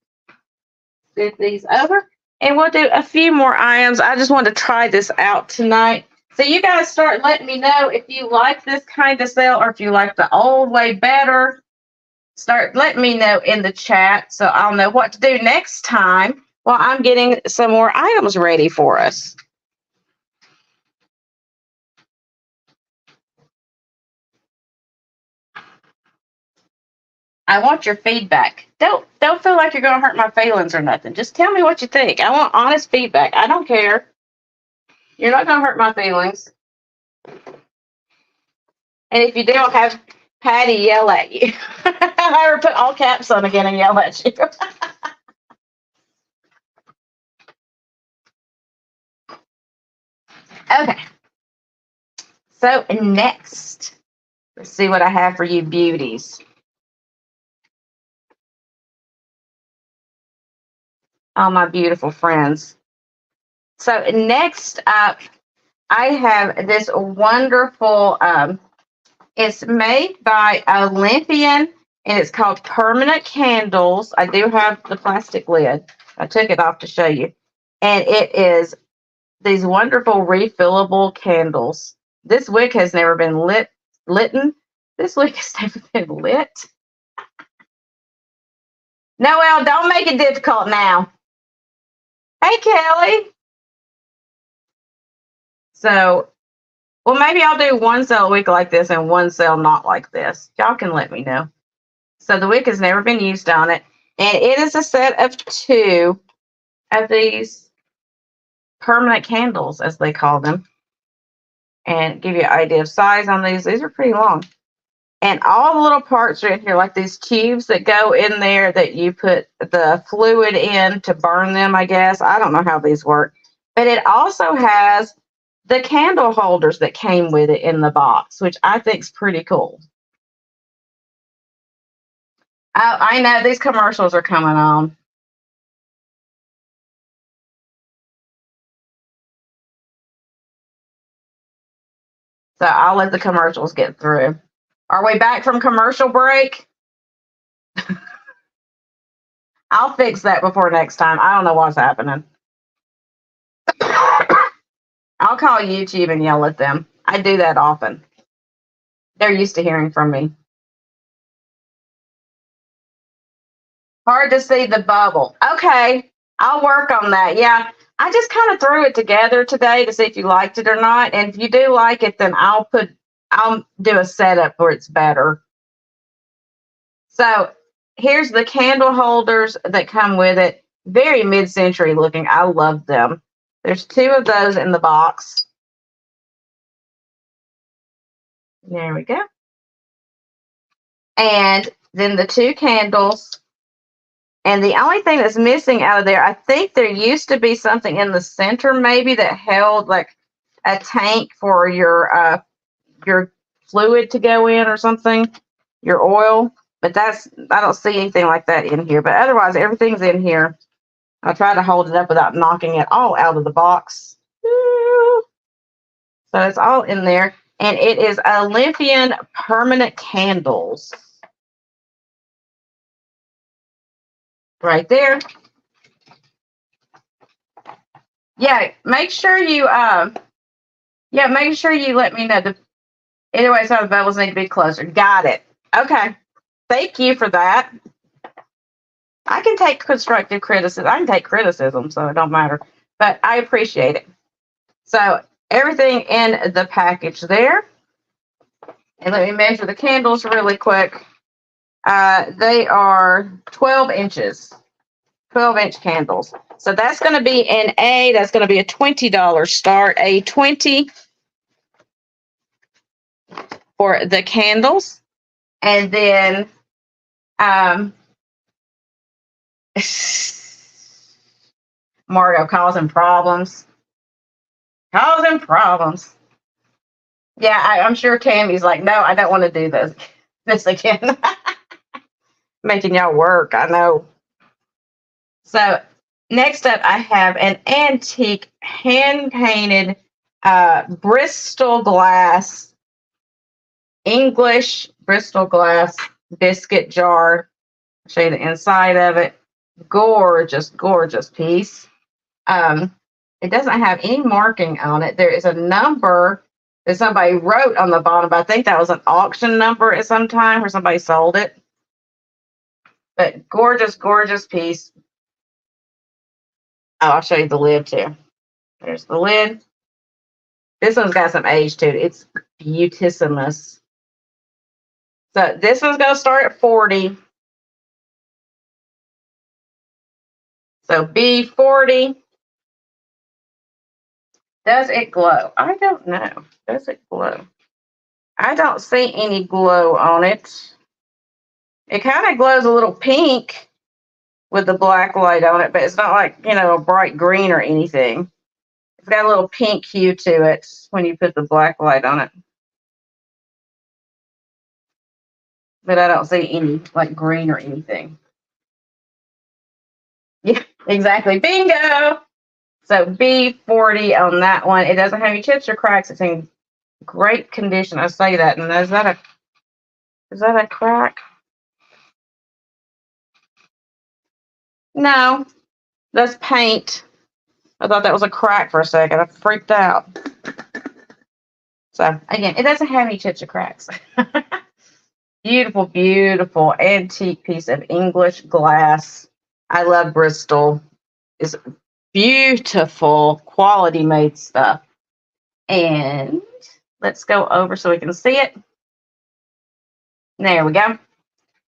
Move these over. And we'll do a few more items. I just want to try this out tonight. So you guys start letting me know if you like this kind of sale or if you like the old way better. Start letting me know in the chat so I'll know what to do next time while I'm getting some more items ready for us. I want your feedback. Don't feel like you're going to hurt my feelings or nothing. Just tell me what you think. I want honest feedback. I don't care. You're not going to hurt my feelings. And if you don't, have Patty yell at you. I ever put all caps on again and yell at you. Okay. So next, let's see what I have for you beauties. All my beautiful friends. So next up, I have this wonderful, it's made by Olympian, and it's called Permanent Candles. I do have the plastic lid. I took it off to show you. And it is these wonderful refillable candles. This wick has never been lit. This wick has never been lit. Noelle, don't make it difficult now. Hey, Kelly. So, well, maybe I'll do one sale a week like this and one sale not like this. Y'all can let me know. So the wick has never been used on it. And it is a set of 2 of these permanent candles, as they call them. And give you an idea of size on these. These are pretty long. And all the little parts are in here, like these tubes that go in there that you put the fluid in to burn them, I guess. I don't know how these work. But it also has the candle holders that came with it in the box, which I think is pretty cool. I know these commercials are coming on. So I'll let the commercials get through. Are we back from commercial break? I'll fix that before next time. I don't know what's happening. I'll call YouTube and yell at them. I do that often. They're used to hearing from me. Hard to see the bubble. Okay, I'll work on that. Yeah, I just kind of threw it together today to see if you liked it or not. And if you do like it, then I'll do a setup where it's better. So here's the candle holders that come with it. Very mid-century looking. I love them. There's 2 of those in the box. There we go. And then the 2 candles. And the only thing that's missing out of there, I think there used to be something in the center maybe that held like a tank for your fluid to go in or something, your oil. But I don't see anything like that in here. But otherwise, everything's in here. I'll try to hold it up without knocking it all out of the box. So it's all in there. And it is Olympian permanent candles. Right there. Yeah, make sure you make sure you let me know. Either way, some of the bubbles need to be closer. Got it. Okay. Thank you for that. I can take constructive criticism. I can take criticism, so it don't matter. But I appreciate it. So everything in the package there. And let me measure the candles really quick. They are 12 inches. 12-inch candles. So that's going to be an A. That's going to be a $20 start. A 20 for the candles. And then Margo causing problems. Causing problems. Yeah, I'm sure Tammy's like, no, I don't want to do this again. Making y'all work, I know. So next up, I have an antique hand-painted Bristol glass, English Bristol glass biscuit jar. I'll show you the inside of it. Gorgeous, gorgeous piece. It doesn't have any marking on it. There is a number that somebody wrote on the bottom, but I think that was an auction number at some time where somebody sold it. But gorgeous, gorgeous piece. Oh, I'll show you the lid too. There's the lid. This one's got some age to it. It's beautissimous. So this one's going to start at 40. So B40. Does it glow? I don't know. Does it glow? I don't see any glow on it. It kind of glows a little pink with the black light on it, but it's not like, a bright green or anything. It's got a little pink hue to it when you put the black light on it. But I don't see any like green or anything. Yeah, exactly. Bingo! So B40 on that one. It doesn't have any chips or cracks. It's in great condition. I say that. And is that a crack? No, that's paint. I thought that was a crack for a second. I freaked out. So again, it doesn't have any chips or cracks. Beautiful, beautiful antique piece of English glass. I love Bristol. It's beautiful, quality made stuff. And let's go over so we can see it. There we go.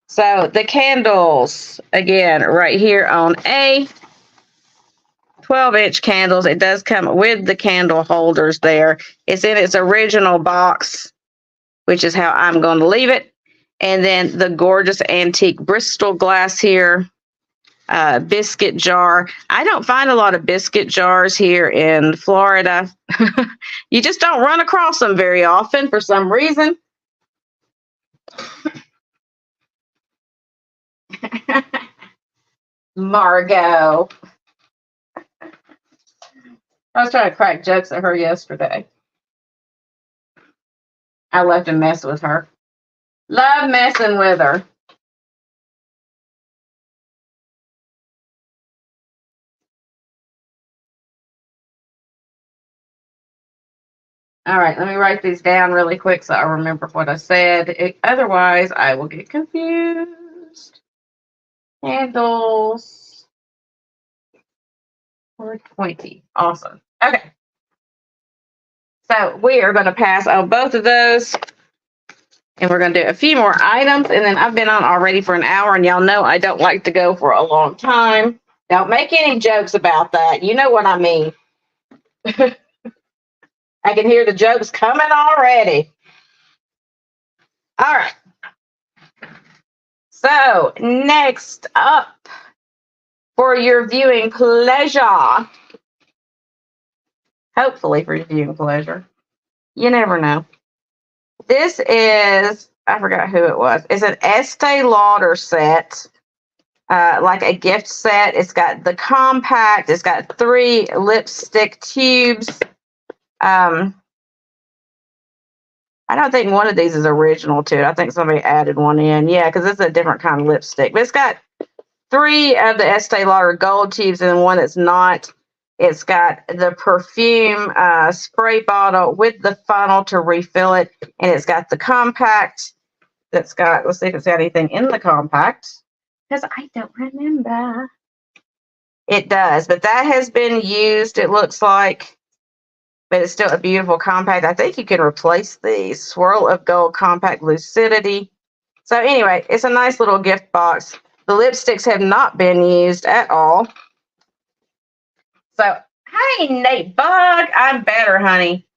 So the candles, again, right here on A, 12-inch candles. It does come with the candle holders there. It's in its original box, which is how I'm going to leave it. And then the gorgeous antique Bristol glass here, biscuit jar. I don't find a lot of biscuit jars here in Florida. You just don't run across them very often for some reason. Margot. I was trying to crack jokes at her yesterday. I love to mess with her. Love messing with her. All right, let me write these down really quick so I remember what I said. Otherwise, I will get confused. Handles. 420. Awesome. Okay. So we are going to pass on both of those. And we're going to do a few more items. And then I've been on already for an hour. And y'all know I don't like to go for a long time. Don't make any jokes about that. You know what I mean. I can hear the jokes coming already. All right. So next up for your viewing pleasure. Hopefully for your viewing pleasure. You never know. This is, I forgot who it was. It's an Estee Lauder set. Like a gift set. It's got the compact. It's got 3 lipstick tubes. I don't think one of these is original to it. I think somebody added one in. Yeah, because it's a different kind of lipstick. But it's got 3 of the Estee Lauder gold tubes and one that's not. It's got the perfume spray bottle with the funnel to refill it. And it's got the compact that's got, let's see if it's got anything in the compact. Because I don't remember. It does, but that has been used, it looks like. But it's still a beautiful compact. I think you can replace the Swirl of Gold Compact Lucidity. So anyway, it's a nice little gift box. The lipsticks have not been used at all. So, hey, Nate Bug, I'm better, honey.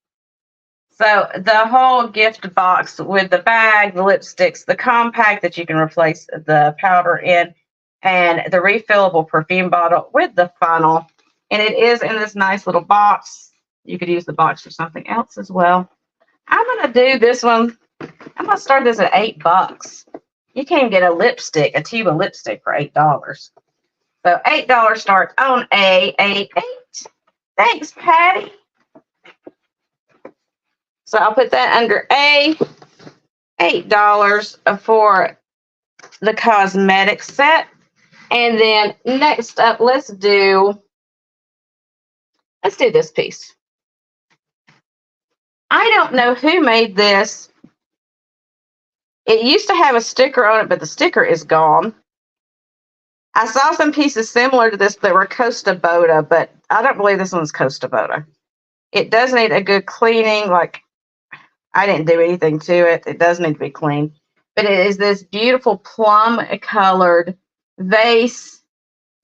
So the whole gift box with the bag, the lipsticks, the compact that you can replace the powder in, and the refillable perfume bottle with the funnel. And it is in this nice little box. You could use the box for something else as well. I'm going to do this one. I'm going to start this at $8. You can get a lipstick, a tube of lipstick for $8. So $8 start on A88. Thanks, Patty. So I'll put that under A. $8 for the cosmetic set. And then next up, let's do this piece. I don't know who made this. It used to have a sticker on it, but the sticker is gone. I saw some pieces similar to this that were Costa Boda, but I don't believe this one's Costa Boda. It does need a good cleaning. Like, I didn't do anything to it. It does need to be cleaned. But it is this beautiful plum-colored vase.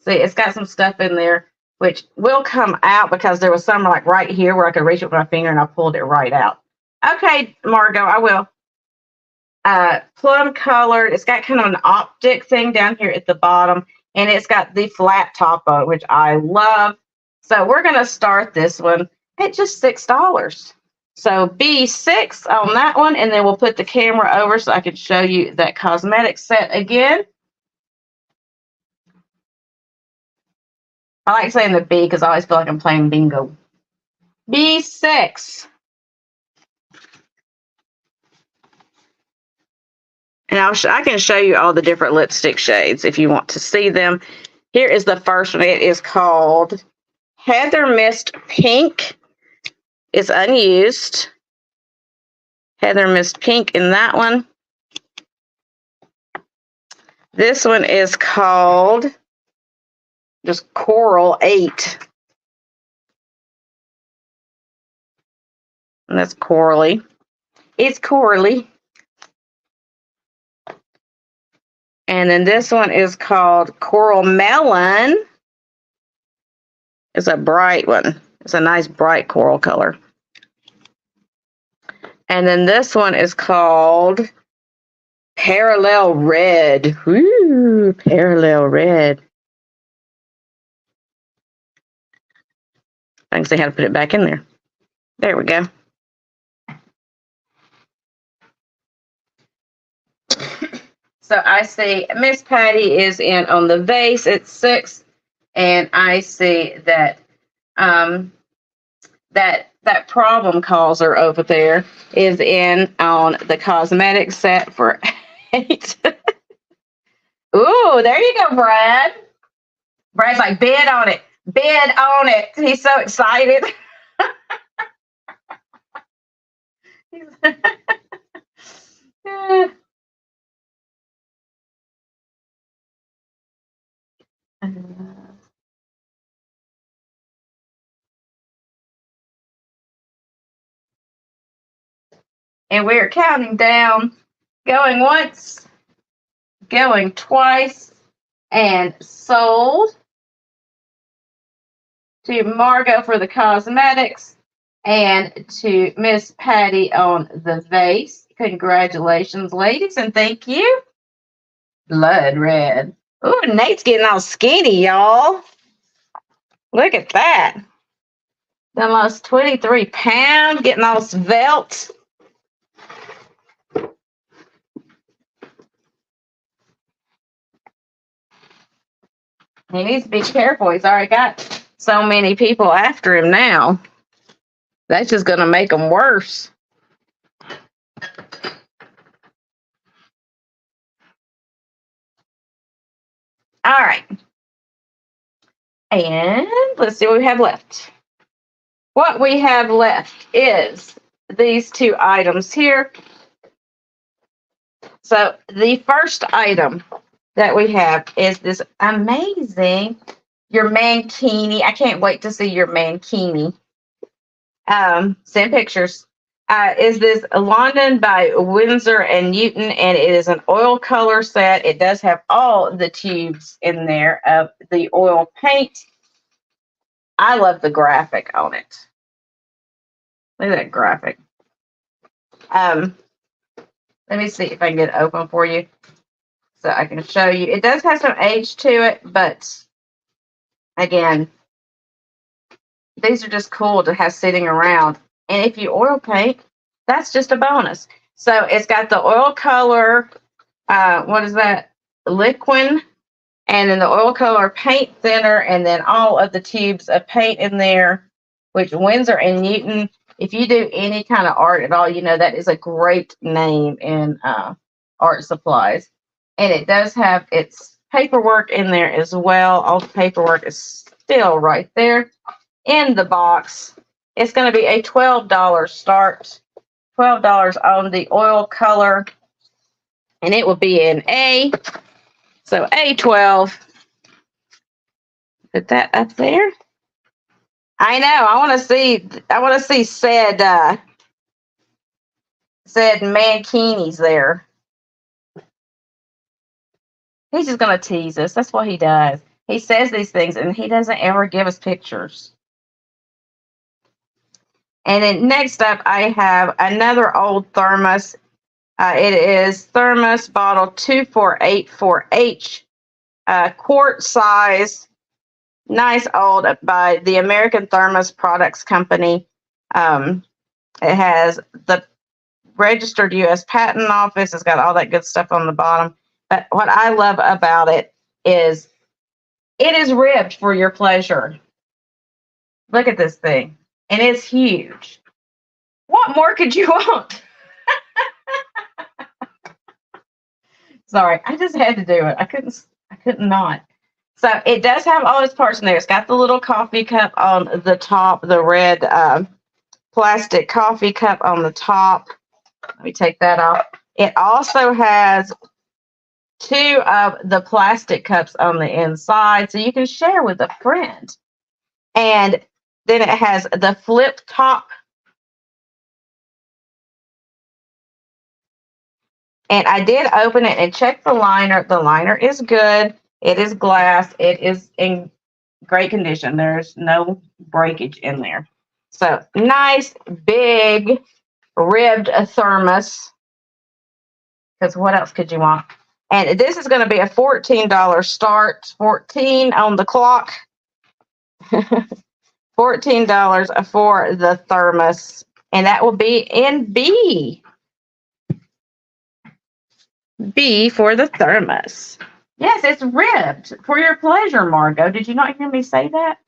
See, it's got some stuff in there, which will come out because there was some like right here where I could reach it with my finger and I pulled it right out. Okay, Margot, I will. Plum colored. It's got kind of an optic thing down here at the bottom, and it's got the flat top on it, which I love. So we're going to start this one at just $6. So B6 on that one, and then we'll put the camera over so I can show you that cosmetic set again. I like saying the B because I always feel like I'm playing bingo. B6. And I can show you all the different lipstick shades if you want to see them. Here is the first one. It is called Heather Mist Pink. It's unused. Heather Mist Pink in that one. This one is called just Coral 8. And that's Coralie. It's Coralie. And then this one is called Coral Melon. It's a bright one. It's a nice bright coral color. And then this one is called Parallel Red. Woo, Parallel Red. I can see how to put it back in there. There we go. So I see Miss Patty is in on the vase at 6, and I see that that problem causer over there is in on the cosmetic set for 8. Ooh, there you go, Brad. Brad's like, bid on it. Bid on it. He's so excited. And we're counting down, going once, going twice, and sold to Margot for the cosmetics and to Miss Patty on the vase. Congratulations, ladies, and thank you. Blood red. Ooh, Nate's getting all skinny, y'all. Look at that. Done lost 23 pounds, getting all svelte. He needs to be careful. He's already got so many people after him now. That's just going to make him worse. All right. And let's see what we have left. What we have left is these 2 items here. So the first item that we have is this amazing, your mankini. I can't wait to see your mankini. Send pictures. Is this London by Winsor and Newton, and it is an oil color set. It does have all the tubes in there of the oil paint. I love the graphic on it. Look at that graphic. Let me see if I can get it open for you so I can show you. It does have some age to it, but again, these are just cool to have sitting around. And if you oil paint, that's just a bonus. So it's got the oil color, what is that? Liquid, and then the oil color paint thinner, and then all of the tubes of paint in there, which Winsor and Newton, if you do any kind of art at all, you know that is a great name in art supplies. And it does have its paperwork in there as well. All the paperwork is still right there in the box. It's going to be a $12 start, $12 on the oil color, and it will be in A. So A12. Put that up there. I know. I want to see said mankinis there. He's just going to tease us. That's what he does. He says these things, and he doesn't ever give us pictures. And then next up, I have another old thermos. It is thermos bottle 2484H, quart size, nice old, by the American Thermos Products Company. It has the registered U.S. Patent Office. It's got all that good stuff on the bottom. But what I love about it is ribbed for your pleasure. Look at this thing. And it's huge. What more could you want? Sorry, I just had to do it. I couldn't not. So it does have all its parts in there. It's got the little coffee cup on the top, the red plastic coffee cup on the top. Let me take that off. It also has 2 of the plastic cups on the inside, so you can share with a friend. And then it has the flip top And I did open it and check the liner. The liner is good. It is glass. It is in great condition. There's no breakage in there. So nice, big, ribbed thermos. Because what else could you want? And this is going to be a $14 start, 14 on the clock. $14 for the thermos. And that will be in B. B for the thermos. Yes, it's ribbed for your pleasure, Margot. Did you not hear me say that?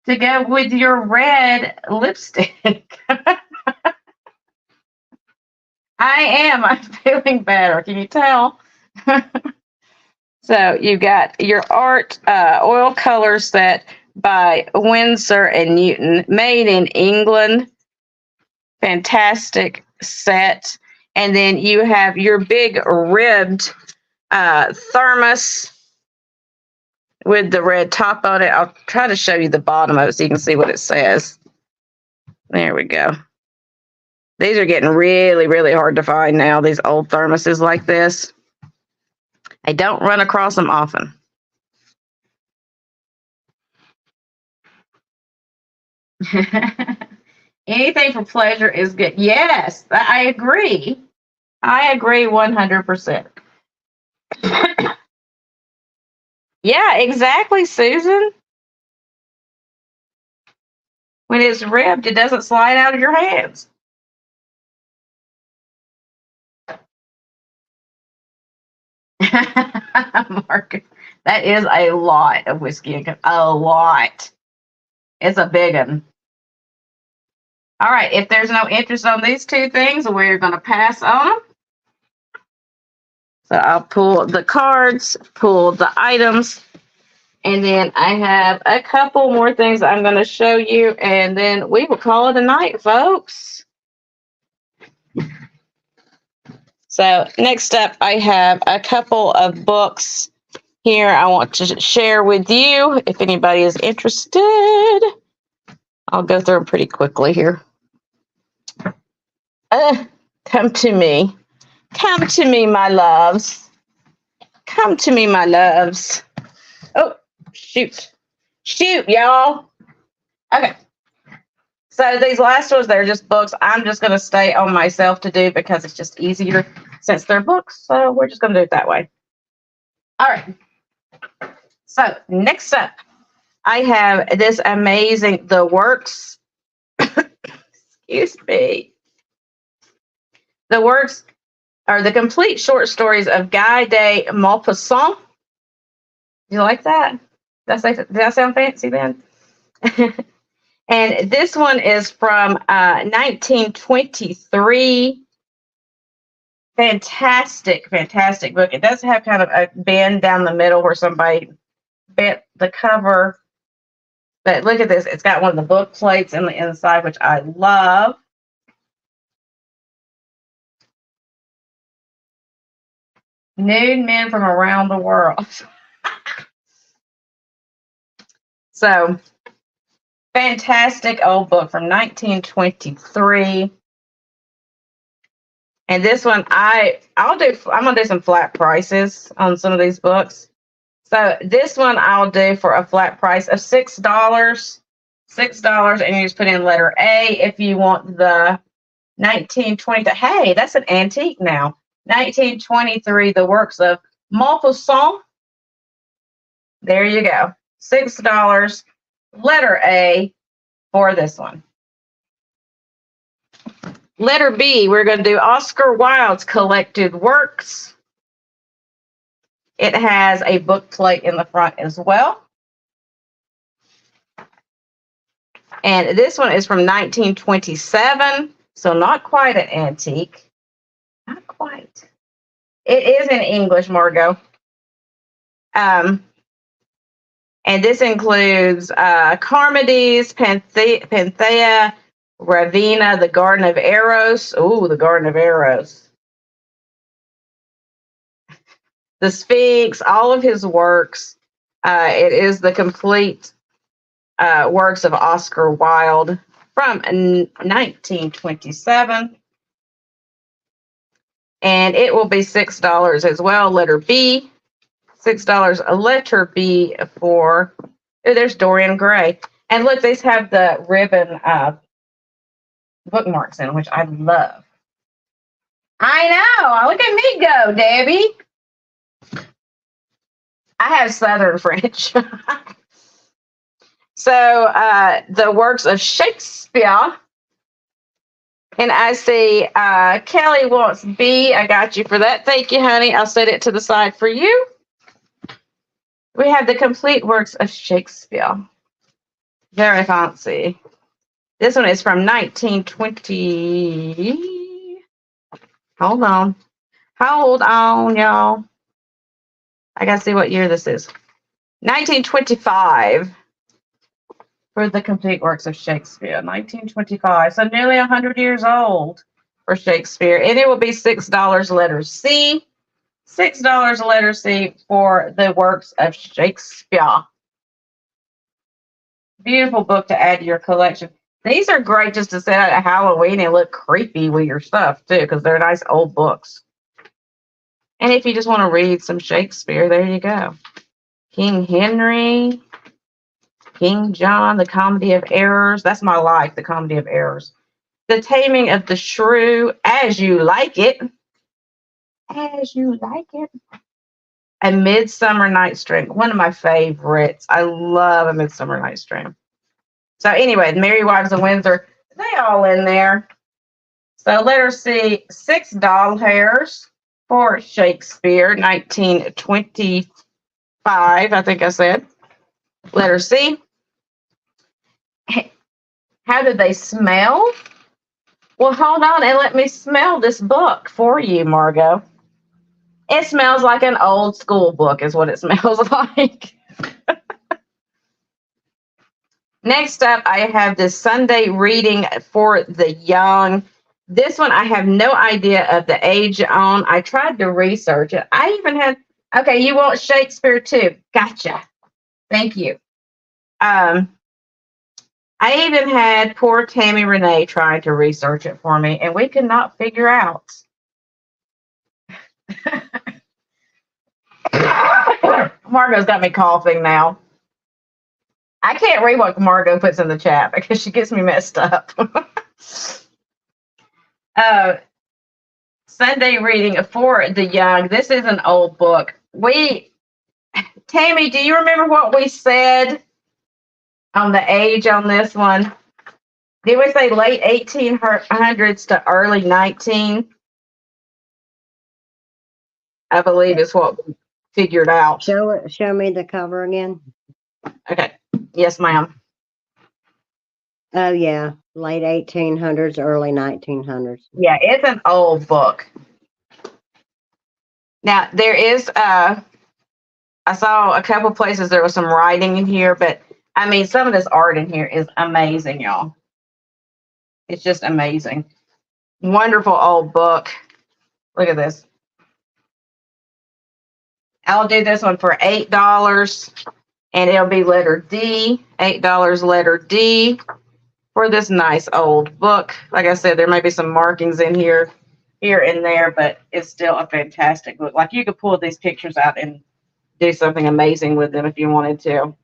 To go with your red lipstick. I'm feeling better. Can you tell? So you got your art oil color set by Winsor and Newton, made in England. Fantastic set. And then you have your big ribbed thermos with the red top on it. I'll try to show you the bottom of it so you can see what it says. There we go. These are getting really, really hard to find now, these old thermoses like this. I don't run across them often. Anything for pleasure is good. Yes, I agree. I agree 100%. Yeah, exactly, Susan. When it's ribbed, it doesn't slide out of your hands. Marcus, that is a lot of whiskey and a lot. It's a big one. All right, if there's no interest on these two things, we're going to pass on them. So I'll pull the cards, pull the items, and then I have a couple more things I'm going to show you, and then we will call it a night, folks. So next up, I have a couple of books here I want to share with you. If anybody is interested, I'll go through them pretty quickly here. Come to me. Come to me, my loves. Come to me, my loves. Oh, shoot. Shoot, y'all. Okay. So these last ones, they're just books. I'm just going to stay on myself to do because it's just easier since they're books. So we're just going to do it that way. All right. So next up, I have this amazing The Works. Excuse me. The Works are the complete short stories of Guy de Maupassant. You like that? Did that sound fancy then? And this one is from 1923. Fantastic, fantastic book. It does have kind of a bend down the middle where somebody bent the cover. But look at this. It's got one of the book plates in the inside, which I love. Nude men from around the world. So, fantastic old book from 1923. And this one, I'm gonna do some flat prices on some of these books. So this one I'll do for a flat price of $6. $6, and you just put in letter A if you want the 1920. Hey, that's an antique now. 1923, The Works of Maupassant. There you go. $6, letter A for this one. Letter B, we're going to do Oscar Wilde's collected works. It has a book plate in the front as well. And this one is from 1927, so not quite an antique. Not quite. It is in English, Margot. And this includes Charmides, Panthea, Ravenna, the Garden of Eros. Oh, the Garden of Eros. The Sphinx, all of his works. It is the complete works of Oscar Wilde from 1927. And it will be $6 as well. Letter B, $6 a letter B for, oh, there's Dorian Gray. And look, these have the ribbon bookmarks in, which I love. I know. Look at me go, Debbie. I have Southern French. So the works of Shakespeare. And I see Kelly wants B. I got you for that. Thank you, honey. I'll set it to the side for you. We have the complete works of Shakespeare. Very fancy. This one is from 1920. Hold on. Hold on, y'all. I got to see what year this is. 1925 for the complete works of Shakespeare. 1925. So nearly 100 years old for Shakespeare. And it will be $6 letter C. $6 letter C for the works of Shakespeare. Beautiful book to add to your collection. These are great just to set out at Halloween and look creepy with your stuff too, because they're nice old books. And if you just want to read some Shakespeare, there you go. King Henry, King John, The Comedy of Errors. That's my life, The Comedy of Errors. The Taming of the Shrew, As You Like It. As You Like It. A Midsummer Night's Dream. One of my favorites. I love A Midsummer Night's Dream. So anyway, The Merry Wives of Windsor, they all in there. So letter C, $6 doll hairs for Shakespeare, 1925, I think I said. Letter C. How do they smell? Well, hold on and let me smell this book for you, Margot. It smells like an old school book is what it smells like. Next up, I have this Sunday reading for the young. This one, I have no idea of the age on. I tried to research it. I even had, okay, you want Shakespeare too. Gotcha. Thank you. I even had poor Tammy Renee trying to research it for me, and we could not figure out. Margot's got me coughing now. I can't read what Margot puts in the chat because she gets me messed up. Sunday reading for the young. This is an old book. Tammy, do you remember what we said on the age on this one? Did we say late 1800s to early 19? I believe is what we figured out. Show me the cover again. Okay. Yes, ma'am. Oh yeah, late 1800s, early 1900s. Yeah, it's an old book. Now there is I saw a couple places there was some writing in here, but I mean some of this art in here is amazing, y'all. It's just amazing. Wonderful old book. Look at this. I'll do this one for $8, and it'll be letter D. $8 letter D for this nice old book. Like I said, there may be some markings in here and there, but it's still a fantastic book. Like you could pull these pictures out and do something amazing with them if you wanted to.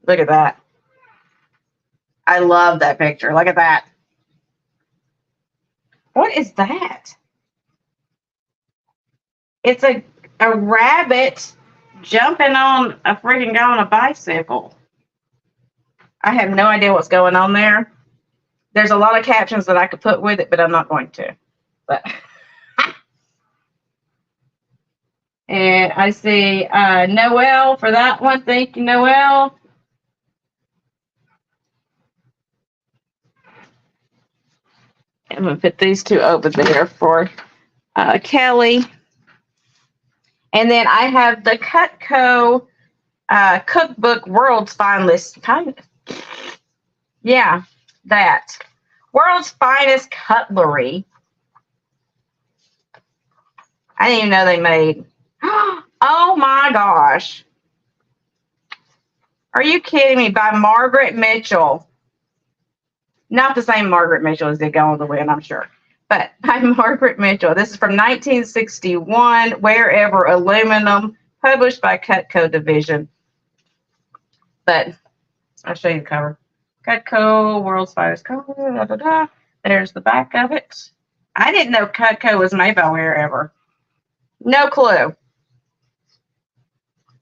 Look at that. I love that picture. Look at that. What is that? It's a rabbit jumping on a freaking guy on a bicycle. I have no idea what's going on there. There's a lot of captions that I could put with it, but I'm not going to. But and I see Noelle for that one. Thank you, Noelle. I'm going to put these two over there for Kelly. And then I have the Cutco cookbook, World's Finest. Yeah, that. World's Finest Cutlery. I didn't even know they made. Oh my gosh. Are you kidding me? By Margaret Mitchell. Not the same Margaret Mitchell as did Gone with the Wind, I'm sure. But by Margaret Mitchell. This is from 1961, Wherever Aluminum, published by Cutco Division. But I'll show you the cover. Cutco, World's Finest Cover. Da, da, da. There's the back of it. I didn't know Cutco was made by Wherever. No clue.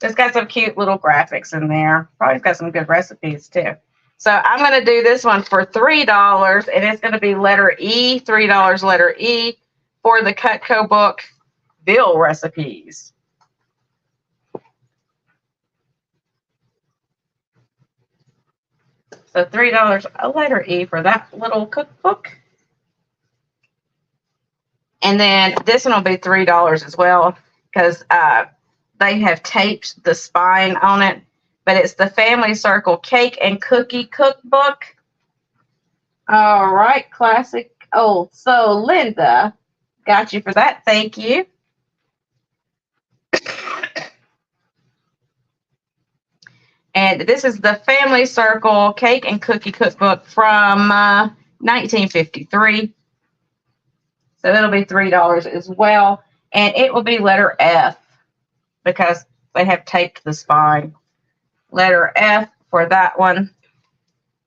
It's got some cute little graphics in there. Probably got some good recipes too. So I'm going to do this one for $3, and it's going to be letter E, $3 letter E for the Cutco book, Veal Recipes. So $3 a letter E for that little cookbook. And then this one will be $3 as well because they have taped the spine on it. But it's the Family Circle Cake and Cookie Cookbook. All right, classic old. So Linda, got you for that. Thank you. And this is the Family Circle Cake and Cookie Cookbook from 1953. So it'll be $3 as well. And it will be letter F because they have taped the spine. Letter F for that one.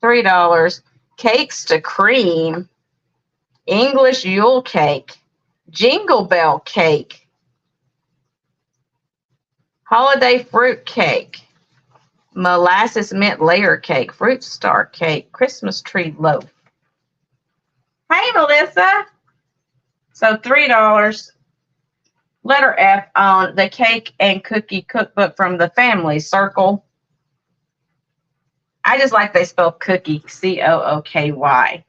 $3. Cakes to Cream. English Yule Cake. Jingle Bell Cake. Holiday Fruit Cake. Molasses Mint Layer Cake. Fruit Star Cake. Christmas Tree Loaf. Hey, Melissa. So $3. Letter F on the Cake and Cookie Cookbook from the Family Circle. I just like they spell cookie, C-O-O-K-Y.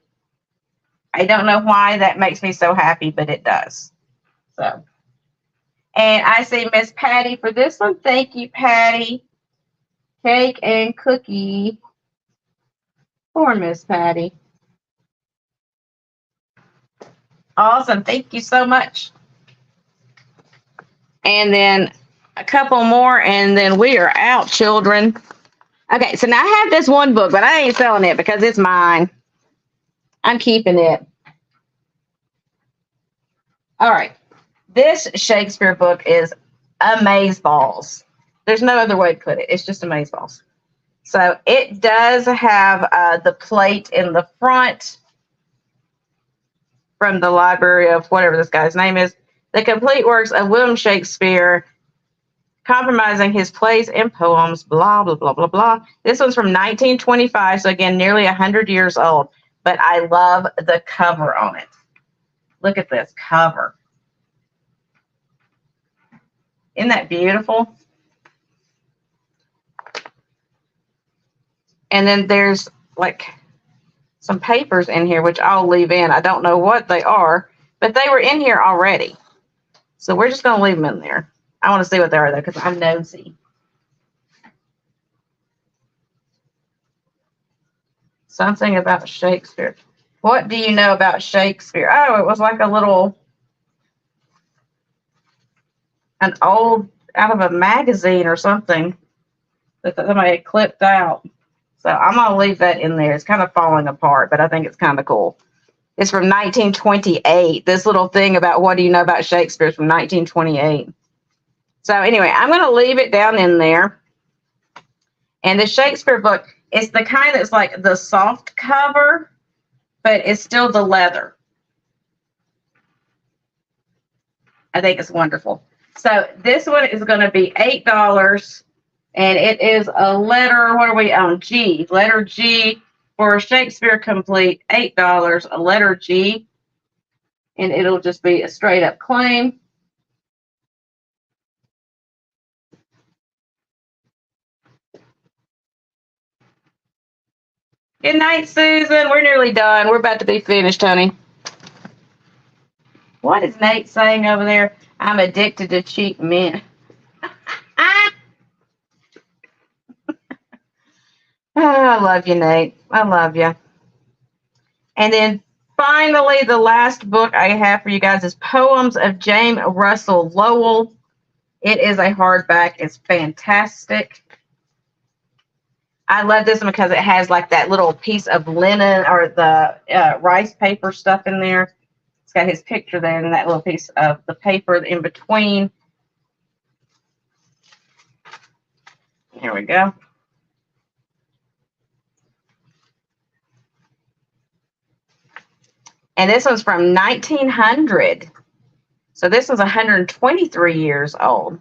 I don't know why that makes me so happy, but it does. So, and I see Miss Patty for this one. Thank you, Patty. Cake and Cookie for Miss Patty. Awesome. Thank you so much. And then a couple more, and then we are out, children. Okay, so now I have this one book, but I ain't selling it because it's mine. I'm keeping it. All right. This Shakespeare book is Amazeballs. There's no other way to put it. It's just Amazeballs. So it does have the plate in the front from the library of whatever this guy's name is. The complete works of William Shakespeare, compromising his plays and poems, blah, blah, blah, blah, blah. This one's from 1925, so again, nearly 100 years old. But I love the cover on it. Look at this cover. Isn't that beautiful? And then there's like some papers in here, which I'll leave in. I don't know what they are, but they were in here already. So we're just going to leave them in there. I want to see what they are, though, because I'm nosy. Something about Shakespeare. What do you know about Shakespeare? Oh, it was like an old, out of a magazine or something that somebody had clipped out. So I'm going to leave that in there. It's kind of falling apart, but I think it's kind of cool. It's from 1928. This little thing about what do you know about Shakespeare is from 1928. So anyway, I'm going to leave it down in there. And the Shakespeare book is the kind that's like the soft cover, but it's still the leather. I think it's wonderful. So this one is going to be $8. And it is a letter, what are we on? G. Letter G for Shakespeare Complete, $8, a letter G. And it'll just be a straight up claim. Good night, Susan. We're nearly done. We're about to be finished, honey. What is Nate saying over there? I'm addicted to cheap men. Oh, I love you, Nate. I love you. And then finally, the last book I have for you guys is Poems of James Russell Lowell. It is a hardback. It's fantastic. I love this one because it has like that little piece of linen or the rice paper stuff in there. It's got his picture there and that little piece of the paper in between. Here we go. And this one's from 1900. So this one's 123 years old.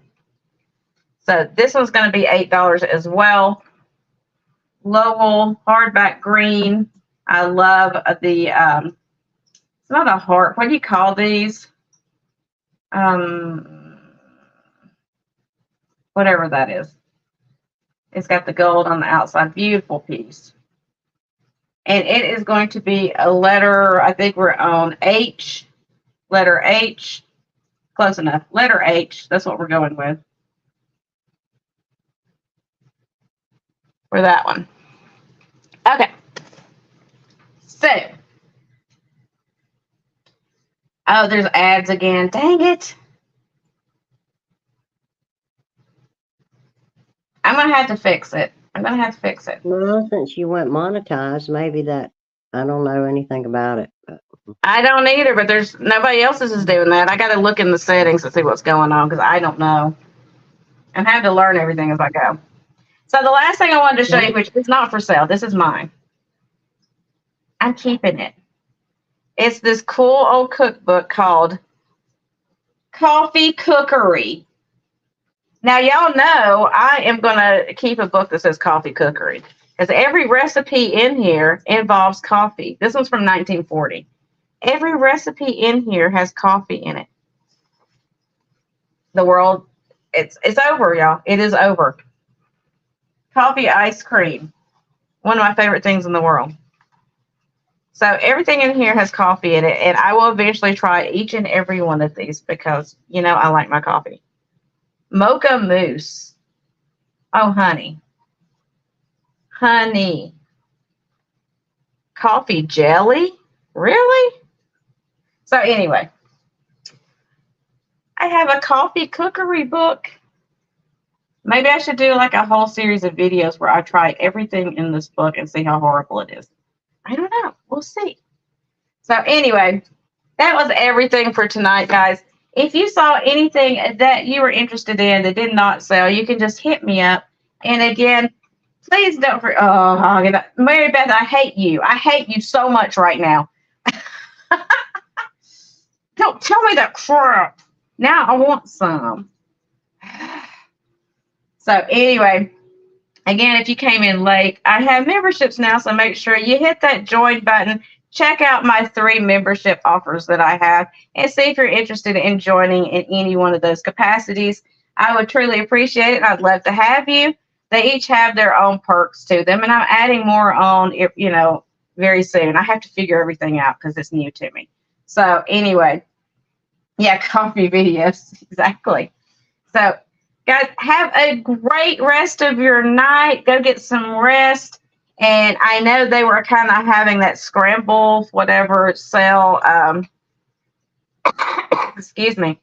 So this one's going to be $8 as well. Lowell hardback green. I love the, it's not a heart. What do you call these? Whatever that is. It's got the gold on the outside. Beautiful piece. And it is going to be a letter, I think we're on H, letter H. Close enough. Letter H. That's what we're going with. For that one. Okay. So. Oh, there's ads again. Dang it. I'm going to have to fix it. Well, since you went monetized, maybe that, I don't know anything about it. But. I don't either, but there's nobody else is doing that. I got to look in the settings to see what's going on because I don't know. I have to learn everything as I go. So the last thing I wanted to show you, which is not for sale, this is mine. I'm keeping it. It's this cool old cookbook called Coffee Cookery. Now, y'all know I am going to keep a book that says Coffee Cookery because every recipe in here involves coffee. This one's from 1940. Every recipe in here has coffee in it. The world, it's over, y'all. It is over. Coffee ice cream. One of my favorite things in the world. So everything in here has coffee in it, and I will eventually try each and every one of these because, you know, I like my coffee. Mocha mousse. Oh, honey. Honey. Coffee jelly? Really? So anyway, I have a coffee cookery book. Maybe I should do like a whole series of videos where I try everything in this book and see how horrible it is. I don't know. We'll see. So anyway, that was everything for tonight, guys. If you saw anything that you were interested in that did not sell, you can just hit me up. And again, please don't forget. Oh, Mary Beth, I hate you. I hate you so much right now. Don't tell me that crap. Now I want some. So anyway, again, if you came in late, I have memberships now, so make sure you hit that join button. Check out my 3 membership offers that I have and see if you're interested in joining in any one of those capacities. I would truly appreciate it. I'd love to have you. They each have their own perks to them, and I'm adding more on, you know, very soon. I have to figure everything out because it's new to me. So anyway, yeah, coffee videos, exactly. So guys, have a great rest of your night. Go get some rest. And I know they were kind of having that scramble, whatever sale, excuse me,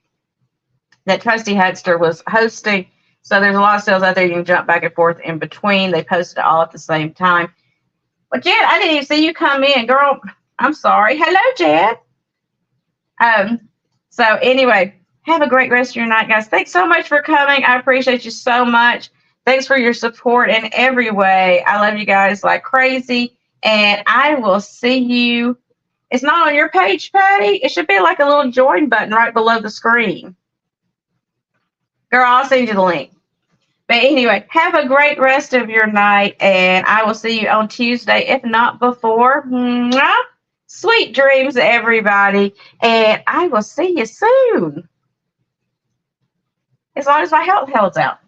that Trusty Huckster was hosting. So there's a lot of sales out there. You can jump back and forth in between. They posted it all at the same time. Well, Jed, I didn't even see you come in. Girl, I'm sorry. Hello, Jed. So anyway, have a great rest of your night, guys. Thanks so much for coming. I appreciate you so much. Thanks for your support in every way. I love you guys like crazy. And I will see you. It's not on your page, Patty. It should be like a little join button right below the screen. Girl, I'll send you the link. But anyway, have a great rest of your night. And I will see you on Tuesday, if not before. Mwah! Sweet dreams, everybody. And I will see you soon. As long as my health holds out.